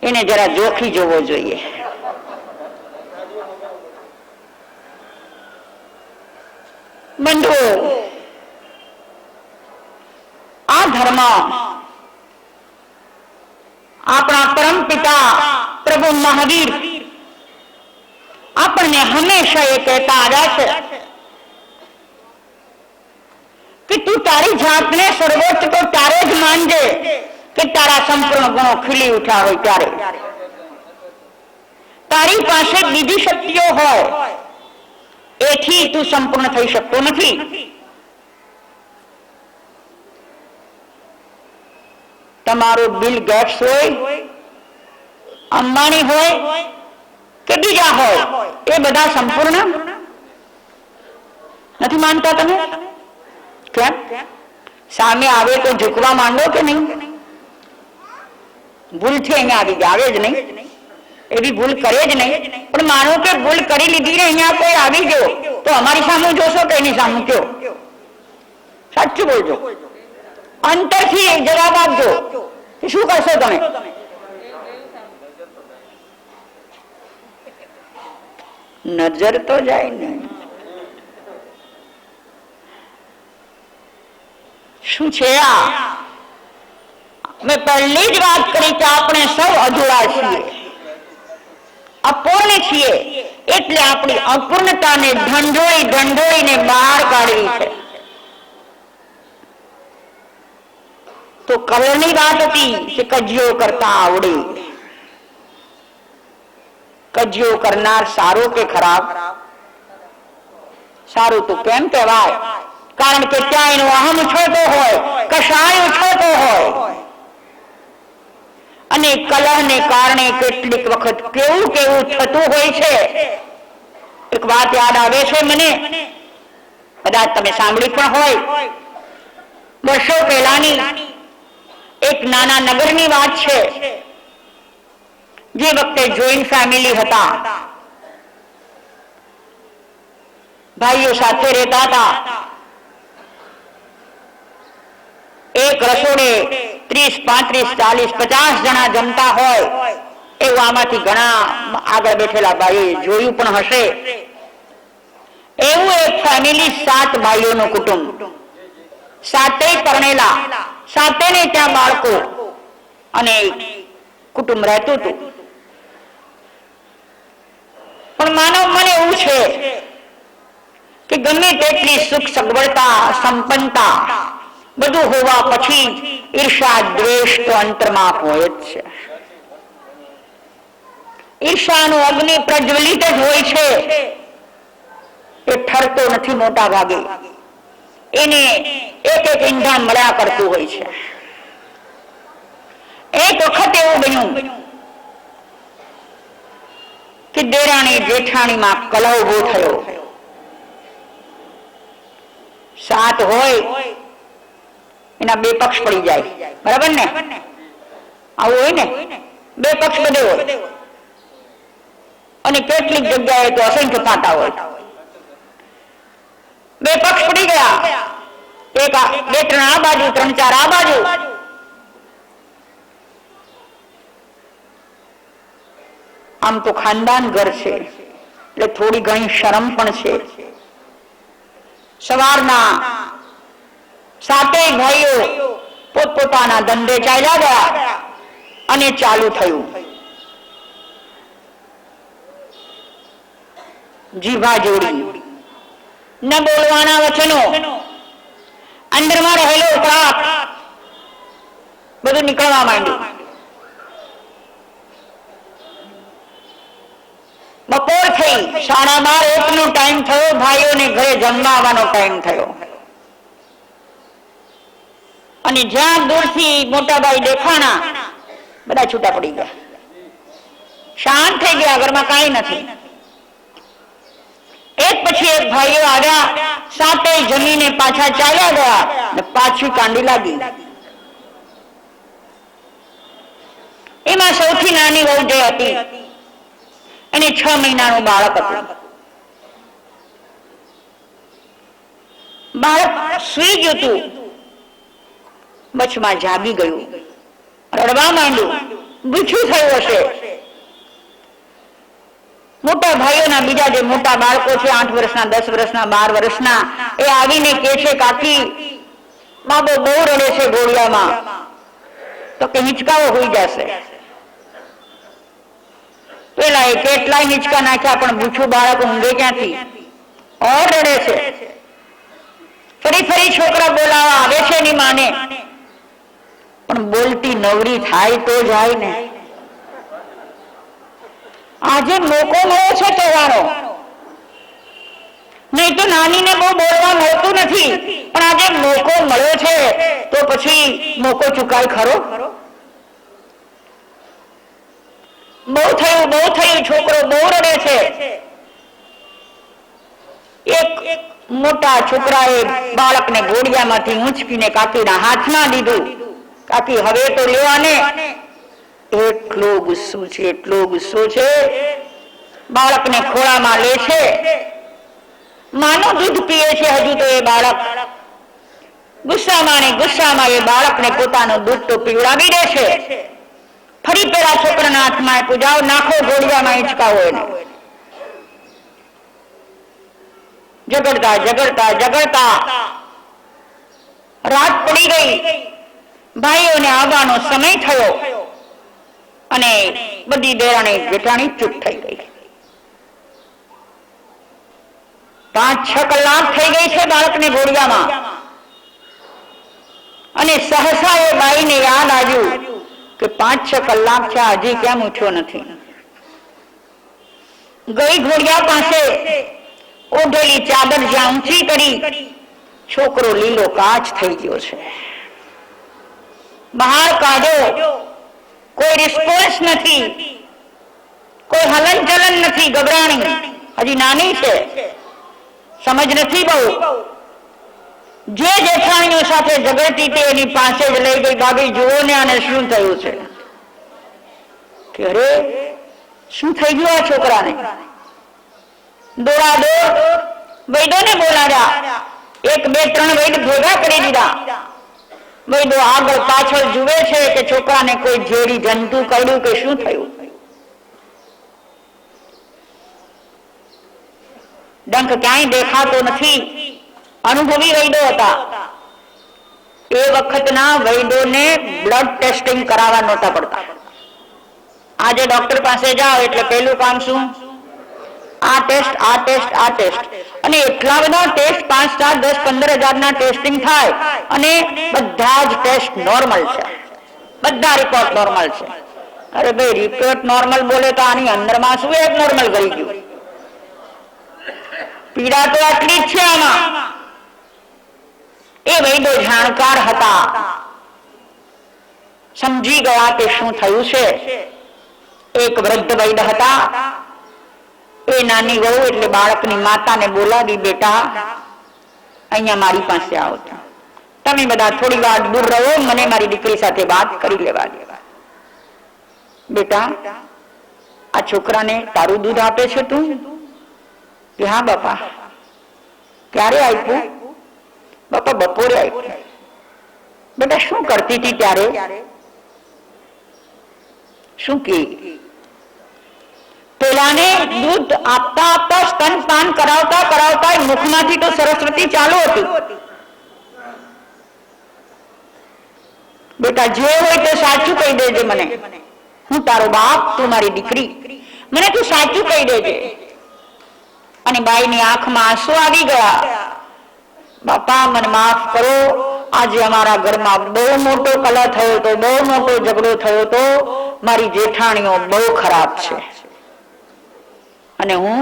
એને જરા જોખી જોવો જોઈએ. બંધુઓ, આ ધર્મ આપણા પરમ પિતા પ્રભુ મહાવીર આપણને હંમેશા એ કહેતા આવ્યા છે કે તું તારી જાતને સર્વોચ્ચ તો ત્યારે જ માનજે કે તારા સંપૂર્ણ ગુણો ખીલી ઉઠ્યા હોય ત્યારે. તારી પાસે બીજી શક્તિઓ હોય એથી તું સંપૂર્ણ થઈ શકતો નથી. તમારો બિલ ગેટ્સ હોય, અંબાણી હોય કે બીજા હોય, એ બધા સંપૂર્ણ નથી માનતા તમે? કેમ? સામે આવે તો ઝૂકવા માંડો કે નહીં? ભૂલથી અહીંયા આવી જાય, આવે જ નહીં એવી ભૂલ કરે જ નહીં. પણ માનો કે ભૂલ કરી લીધી ને અહીંયા કોઈ આવી ગયો તો અમારી સામે જોશો કે એની સામે કયો? સાચું બોલજો, અંતરથી જવાબ આપજો. શું કરશો તમે? નજર તો જાય ને. શું છે આ? મેં પહેલી જ વાત કરી કે આપણે સૌ અધૂરા છીએ, અપૂર્ણ છીએ. એટલે આપણી અપૂર્ણતાને ઢંઢોળીને બહાર કાઢવી છે. તો કલની વાત હતી કે કજિયો કરતા આવડે. કજિયો કરનાર સારો કે ખરાબ? સારું તો કેમ કહેવાય? કારણ કે ત્યાં એનો અહમ છોટો હોય, કશાય ઉછળતો હોય. અને કલહને કારણે કેટલીક વખત કેવું થતું હોય છે. એક વાત યાદ આવે છે મને, કદાચ તમે સાંભળી પણ હોય. વર્ષો પહેલાની એક નાના નગરની વાત છે. જે વખતે જોઈન્ટ ફેમિલી હતા, ભાઈઓ સાથે રહેતા હતા. એક રસોડે 30, 35, 40, 50 જણા જમતા હોય એવું આમાંથી ઘણા આગળ બેઠેલા ભાઈઓ જોયું પણ હશે. એવું એક ફેમિલી, 7 ભાઈઓનું કુટુંબ, 7 પરણેલા, 7ને ત્યાં બાળકો અને કુટુંબ રહેતું હતું. પણ માનવ મન એવું છે કે ગમે તેટલી સુખ સગવડતા, સંપન્નતા બધું હોવા પછી ઈર્ષા, દ્વેષ તો અંતરમાં હોય જ છે. ઈર્ષાનો અગ્નિ પ્રજ્વલિત જ હોય છે. એ ઠરતો નથી મોટા ભાગે. એને એક ઈંધણ મળ્યા કરતું હોય છે. એક વખત એવું બન્યું કે દેરાણી જેઠાણીમાં કલહ ઉભો થયો. 7 હોય, એના 2 પક્ષ પડી જાય, બરાબર ને? આવું હોય ને, 2 પક્ષ બધે હોય. અને કેટલીક જગ્યાએ તો અસંખ્ય ફાટા હોય. 2 પક્ષ પડી ગયા. 2-3 આ બાજુ, 3-4 આ બાજુ. આમ તો ખાનદાન ઘર છે એટલે થોડી ઘણી શરમ પણ છે. સવારના 7 ભાઈઓ પોતપોતાના ધંધે ચાલ્યા ગયા અને ચાલુ થયું જીભા જોડી, ન બોલવાના વચનો, અંદરમાં રહેલો ત્રાપ બધું નીકળવા માંડ્યું. બપોર થઈ, 12:30 નો ટાઈમ થયો. ભાઈઓને ઘરે જમવા આવવાનો ટાઈમ થયો. અને જ્યાં દૂરથી મોટા ભાઈ દેખાણા, બધા છૂટા પડી ગયા, શાંત થઈ ગયા. ઘરમાં કાંઈ નથી. એક પછી એક ભાઈઓ આવ્યા, 7 જમીને પાછા ચાલ્યા ગયા ને પાછી કાંડી લાગી. એમાં સૌથી નાની વહુ જે હતી એને 6 મહિનાનું બાળક હતું. બાળક સુઈ ગયું હતું, બચમાં જાગી ગયું, રડવા માંડ્યું. ભૂખ્યું થયું હશે. મોટા ભાઈઓના બીજા જે મોટા બાળકો છે, 8 વર્ષના, 10 વર્ષના, 12 વર્ષના, એ આવીને કે છે, કાકી બાબો બહુ રડે છે ઘોડિયામાં. તો કે હિંચકાઓ હોઈ જશે. પેલા એ કેટલાય હિંચકા નાખ્યા પણ ભૂખ્યું બાળક ઊંઘે ક્યાંથી? ઓર રડે છે. ફરી છોકરા બોલાવા આવે છે એની માને, પણ બોલતી નવરી થાય તો જાય ને. આજે મોકો મળ્યો છે કહેવાનો, નહીં તો નાનીને બહુ બોલવા મળતું નથી. પણ આજે મોકો મળ્યો છે તો પછી મોકો ચુકાય ખરો? બહુ થયું, છોકરો બહુ રડે છે. એક મોટા છોકરાએ બાળકને ઘોડિયામાંથી ઊંચકીને કાકીના હાથમાં દીધું. કાકી હવે તો લેવાને. એટલો ગુસ્સો છે, એટલો ગુસ્સો છે. બાળકને ખોળામાં લે છે, માનું દૂધ પીએ છે હજુ તો એ બાળક. ગુસ્સામાં એ બાળકને પોતાનું દૂધ તો પીવડાવી દે છે. ફરી પેલા છોકરાના હાથમાં આપ્યું, જાઓ નાખો ઘોડિયામાં હિંચકાવો એને. ઝઘડતા રાત પડી ગઈ. ભાઈઓને આવવાનો સમય થયો અને બધી દેરાણી જેઠાણી ચૂપ થઈ ગઈ. 5-6 કલાક થઈ ગઈ છે બાળકને ઘોડિયામાં. અને સહસા એ બાઈને યાદ આવ્યું કે 5-6 કલાક છે, હજી કેમ ઉઠ્યો નથી. ગઈ ઘોડિયા પાસે, ઓઢેલી ચાદર જ્યાં ઊંચી કરી, છોકરો લીલો કાચ થઈ ગયો છે. બહાર કાઢ્યો, કોઈ રિસ્પોન્સ નથી, કોઈ હલન ચલન નથી. ગભરાણી, હજી નાની છે, સમજ નથી બહુ. જે જેઠાણીઓ સાથે ઝઘડતી હતી એની પાસે જ લઈ ગઈ. ભાભી જુઓ ને આને શું થયું છે. કે અરે શું થઈ ગયું આ છોકરાને. દોડાદોડ વૈદોને બોલાવ્યા. 1, 2, 3 વૈદ ભેગા કરી દીધા. વૈદો આગળ પાછળ જુએ છે કે છોકરાને કોઈ ઝેરી જંતુ કર્યું કે શું થયું. ડંખ ક્યાંય દેખાતો નથી. અનુભવી વૈદો હતા. એ વખતના વૈદોને બ્લડ ટેસ્ટિંગ કરાવવા નહોતા પડતા. આજે ડોક્ટર પાસે જાઓ એટલે પહેલું કામ શું? આ ટેસ્ટ, આ ટેસ્ટ, આ ટેસ્ટ. અને એટલા બધા ટેસ્ટ, 5, 7, 10, 15 હજારના ટેસ્ટિંગ થાય અને બધા જ ટેસ્ટ નોર્મલ છે. બધા રિપોર્ટ નોર્મલ છે. અરે ભાઈ, રિપોર્ટ નોર્મલ બોલે તો આની અંદરમાં શું એક નોર્મલ કરી ગયું? પીડા તો આટલી જ છે આમાં. એ વૈદો જાણકાર હતા, સમજી ગયા કે શું થયું છે. એક વૃદ્ધ વૈદ હતા. એ નાની વહુ એટલે બાળકની માતાને બોલાવી, બેટા અહીંયા મારી પાસે આવો, તમે બધા થોડી વાર દૂર રહો, મને મારી દીકરી સાથે વાત કરી લેવા દે. બેટા, આ છોકરાને તારું દૂધ આપે છે તું? કે હા બાપા. ક્યારે આપ્યું? બાપા બપોરે આપ્યું. બેટા શું કરતી હતી ત્યારે? શું કે? પેલાને દૂધ આપતા આપતા સ્તનપાન કરાવતા મુખમાંથી તો સરસ્વતી ચાલુ હતી. બેટા જે હોય તે સાચું કહી દેજે મને. હું તારો બાપ, તું મારી દીકરી. મને તું સાચું કહી દેજે. અને બાઈની આંખમાં આંસુ આવી ગયા. બાપા મને માફ કરો, આજે અમારા ઘરમાં બહુ મોટો કલહ થયો તો, બહુ મોટો ઝઘડો થયો તો. મારી જેઠાણીઓ બહુ ખરાબ છે અને હું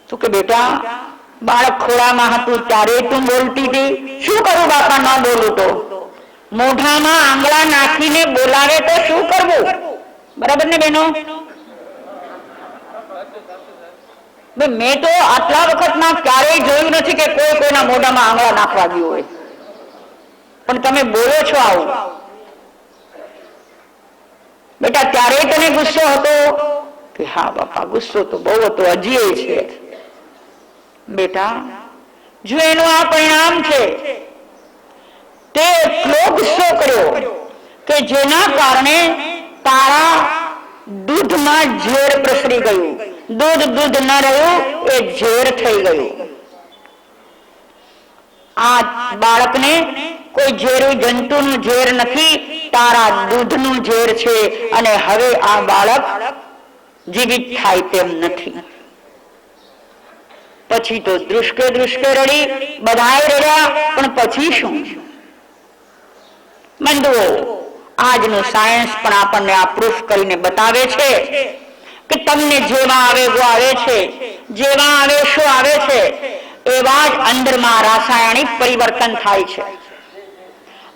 તું કે બેટા, બાળક ખોળામાં હતું ત્યારે તું બોલતી હતી. શું કરું બાપા, ન બોલું તો? મોઢામાં આંગળા નાખીને બોલાવે તો શું કરવું? બરાબર ને બહેનો? મેં તો આટલા વખતમાં ક્યારેય જોયું નથી કે કોઈ કોઈના મોઢામાં આંગળા નાખવા ગયું હોય. પણ તમે બોલો છો આવું. બેટા ત્યારે તને ગુસ્સો હતો? કે હા બાપા, ગુસ્સો તો બહુ હતો, હજી છે. બેટા જો એનું આ પરિણામ છે, તે એટલો ગુસ્સો કર્યો કે જેના કારણે તારા દૂધમાં ઝેર પ્રસરી ગયું. દૂધ ન રહ્યું, એ ઝેર થઈ ગયું. આ બાળકને કોઈ ઝેરી જંતુનું ઝેર નથી, તારા દૂધનું ઝેર છે. અને હવે આ બાળક જીવિત થાય તેમ નથી. પછી તો દૃષ્કે રડી, બધાએ રડ્યા. પણ પછી શું? બંધુઓ, આજનું સાયન્સ પણ આપણને આ પ્રૂફ કરીને બતાવે છે કે તમને જેવા આવેગો આવે છે, જેવા આવેશો આવે છે, એવા જ અંદરમાં રાસાયણિક પરિવર્તન થાય છે.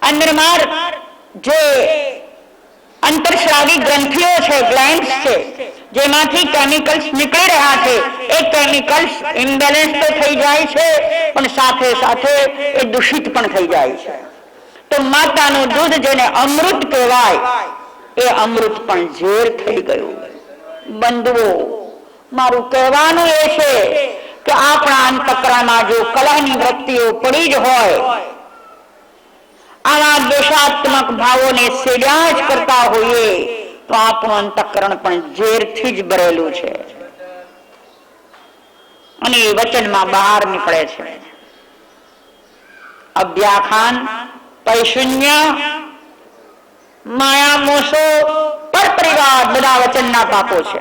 અંદરમાં જે અંતરસ્રાવી ગ્રંથિઓ છે, ગ્લેન્ડ્સ છે, જેમાંથી કેમિકલ્સ નીકળી રહ્યા છે, એ કેમિકલ્સ ઇમ્બેલેન્સ તો થઈ જાય છે, પણ સાથે સાથે એ દૂષિત પણ થઈ જાય છે. તો માતાનું દૂધ જેને અમૃત કહેવાય એ અમૃત પણ ઝેર થઈ ગયું. બંધુઓ, મારું કહેવાનું એ છે કે આપણા અંતઃકરણમાં જો કલહની વૃત્તિઓ પડી જ હોય, આવા દ્વેષાત્મક ભાવોને સેડ્યા જ કરતા હોઈએ તો આપણું અંતઃકરણ પણ ઝેરથી જ ભરેલું છે અને એ વચનમાં બહાર નીકળે છે. અભ્યાખાન, પૈશુન્ય, માયા, મોસો, પરપરિવાર બધા વચનના પાપો છે.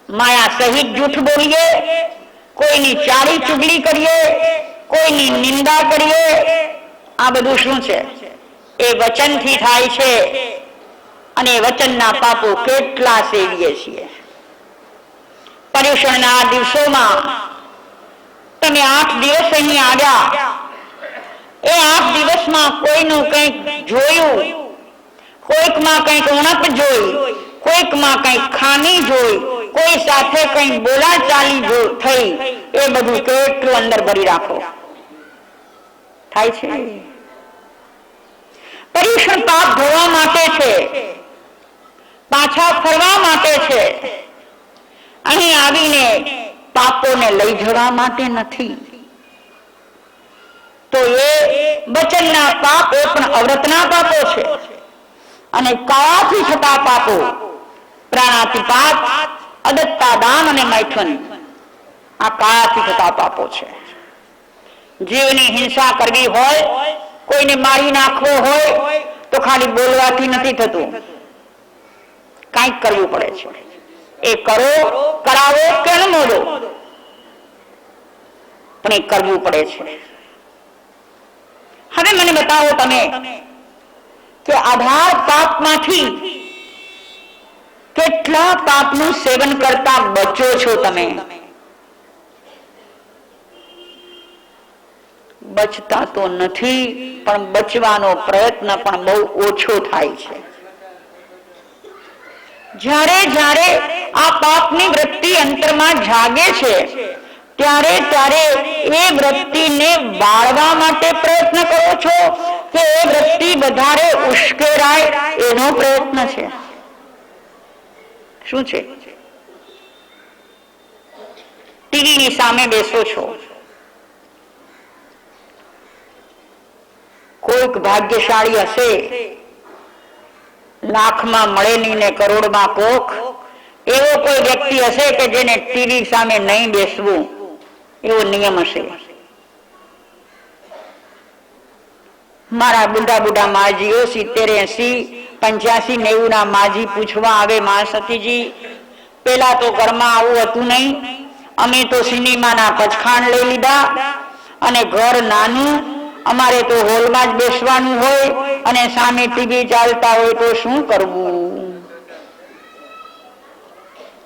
માયા સહિત જૂઠ બોલીએ, કોઈની ચાળી ચુગલી કરીએ, કોઈની નિંદા કરીએ, આ બધું શું છે? એ વચનથી થાય છે અને વચનના પાપો કેટલા સેવીએ છીએ. પર્યુષણના દિવસોમાં તમે 8 દિવસ અહીં આવ્યા, એ 8 દિવસમાં કોઈનું કંઈક જોયું, કોઈકમાં કંઈક ઉણપ જોઈ, કોઈકમાં કંઈક ખામી જોઈ, કોઈ સાથે કંઈક બોલાચાલી થઈ, એ બધું કેટલું અંદર ભરી રાખો થાય છે. પર્યુષણ પાપ ધોવા માટે છે, પાછા ફરવા માટે છે. અહીં આવીને પાપોને લઈ જવા માટે નથી. તો એ વચનના પાપ એ પણ અવ્રતના પાપો છે અને કાયાથી થતા પાપો પ્રાણાતિપાત, અદત્તા દાન અને મૈથુન, આ કાયાથી થતા પાપો છે. જીવની હિંસા કરવી હોય, કોઈને મારી નાખવો હોય તો ખાલી બોલવાથી નથી થતું, કંઈક કરવું પડે છે. એ કરો, કરાવો કે ન મોડો, પણ એ કરવું પડે છે. હવે મને બતાવો તમે કે આધાર પાપમાંથી કેટલા પાપનું સેવન કરતા બચો છો તમે? બચતા તો નથી, પણ બચવાનો પ્રયત્ન પણ બહુ ઓછો થાય છે. જ્યારે જ્યારે આ પાપની વૃત્તિ અંતરમાં જાગે છે ત્યારે ત્યારે એ વૃત્તિને બાળવા માટે પ્રયત્ન કરો છો કે એ વૃત્તિ વધારે ઉશ્કેરાય એનો પ્રયત્ન છે? શું છે? ટીવીની સામે બેસો છો, કોઈક ભાગ્યશાળી હશે, લાખમાં મળે નહીં ને કરોડમાં કોક, એવો કોઈ વ્યક્તિ હશે કે જેને ટીવી સામે નહીં બેસવું એવો નિયમ હશે. મારા બુઢા બુઢા માજીઓ 70, 80, 85, 90 ના માજી પૂછવા આવે, મા સતીજી પેલા તો ઘરમાં આવું હતું નહીં, અમે તો સિનેમાના પચખાણ લઈ લીધા અને ઘર નાનું, અમારે તો હોલમાં જ બેસવાનું હોય અને સામે ટીવી ચાલતા હોય તો શું કરવું?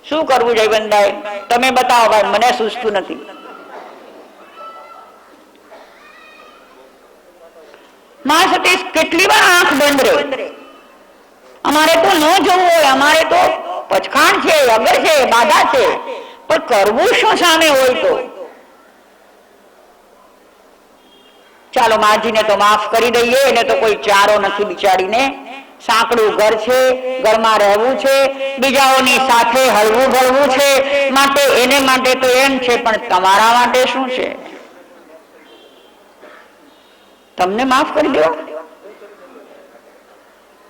શું કરવું જયવંતભાઈ? તમે બતાવો ભાઈ, મને સૂઝતું નથી. માં સતીશ કેટલી વાર આંખ બંધ રહે, અમારે તો ન જોવું હોય, અમારે તો પચખાણ છે, અગર છે, બાધા છે, પણ કરવું શું સામે હોય તો? ચાલો માજીને તો માફ કરી દઈએ, એને તો કોઈ ચારો નથી બિચારીને, સાંકડું ઘર છે, ઘરમાં રહેવું છે, બીજાઓની સાથે હળવું ભળવું છે, માટે એને માટે તો એમ છે, પણ તમારા માટે શું છે? તમને માફ કરી દો,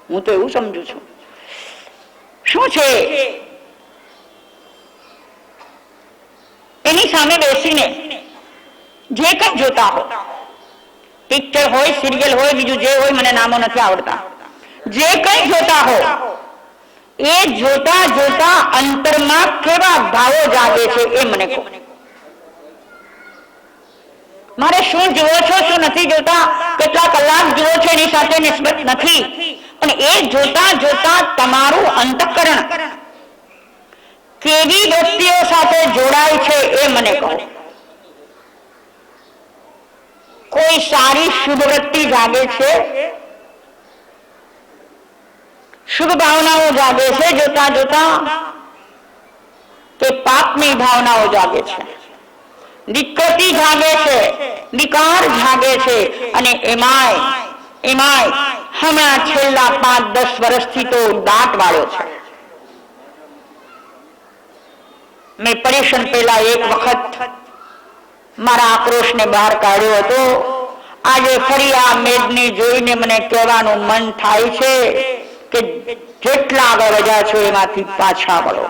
હું તો એવું સમજુ છું. શું છે? એની સામે બેસીને જે કંઈ જોતા હો, પિક્ચર હોય, સિરિયલ હોય, બીજું જે હોય, મને નામો નથી આવડતા, જે કંઈ જોતા હો, એ જોતા જોતા અંતરમાં કેવા ભાવો જાગે છે એ મને કહો. મારે શું જુઓ છો, શું નથી જોતા, કેટલા કલાક જુઓ છો એની સાથે નિસ્બત નથી, પણ એ જોતા જોતા તમારું અંતઃકરણ કેવી વ્યક્તિઓ સાથે જોડાય છે એ મને કહો. કોઈ સારી શુભ વૃત્તિ જાગે છે, શુભ ભાવનાઓ જાગે છે જોતા જોતા, કે પાપની ભાવનાઓ જાગે છે? વિકૃતિ જાગે છે, વિકાર જાગે છે. અને એમાંય હમણાં છેલ્લા 5-10 વર્ષથી તો દાંત વાળો છે. મેં પરેશાન પહેલા એક વખત મારા આક્રોશને બહાર કાઢ્યો હતો. આજે ફરી આ મેદને જોઈને મને કહેવાનું મન થાય છે કે જેટલા આગળ વધ્યા છો એમાંથી પાછા વળો.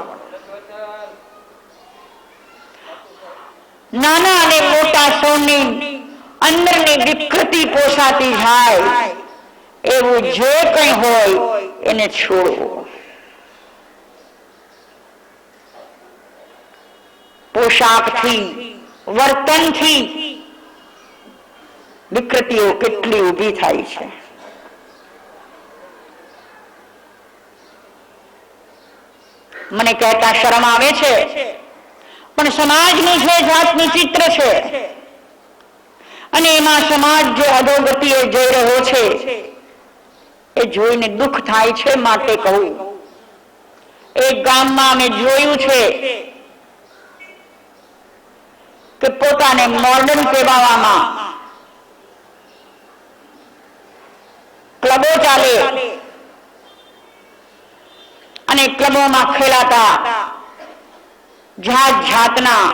નાના અને મોટા સૌની અંદરની વિકૃતિ પોસાતી જાય એવું જે કંઈ હોય એને છોડવું. પોશાકથી, વર્તનથી વિકૃતિઓ કેટલી ઊભી થાય છે. મને કહેતા શરમ આવે છે, પણ સમાજનું જે જાતનું ચિત્ર છે અને એમાં સમાજ જે અધોગતિએ જઈ રહ્યો છે એ જોઈને દુઃખ થાય છે. માટે કહું, એક ગામમાં અમે જોયું છે કે પોતાને મોડર્ન કહેવામાં ક્લબો ચાલે અને ક્લબોમાં ખેલાતા જાતના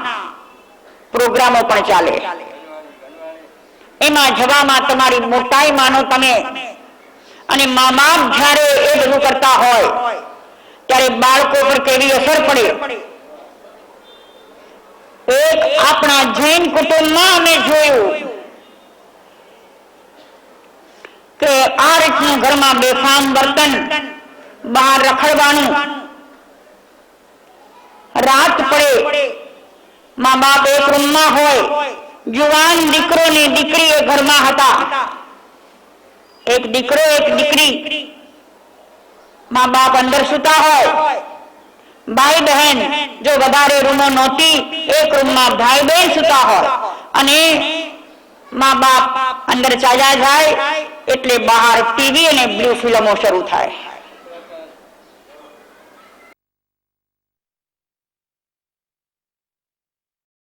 પ્રોગ્રામો પણ ચાલે. એમાં જવામાં તમારી મોટાઈ માનો તમે. અને મા બાપ જ્યારે એ બધું કરતા હોય ત્યારે બાળકો પર કેવી અસર પડે. એક આપણા જૈન કુટુંબમાં અમે જોયું કે આ રીતનું ઘરમાં બેફામ વર્તન, બહાર રખડવાનું, રાત પડે મા બાપ એક રૂમમાં હોય, જુવાન દીકરો ને દીકરી એ ઘરમાં હતા, એક દીકરો એક દીકરી, મા બાપ અંદર સુતા હોય, ભાઈ બહેન જો વધારે રૂમો નહોતી એક રૂમમાં ભાઈ બહેન સુતા હોય અને મા બાપ અંદર ચાલ્યા જાય એટલે બહાર ટીવી અને બ્લુ ફિલ્મો શરૂ થાય.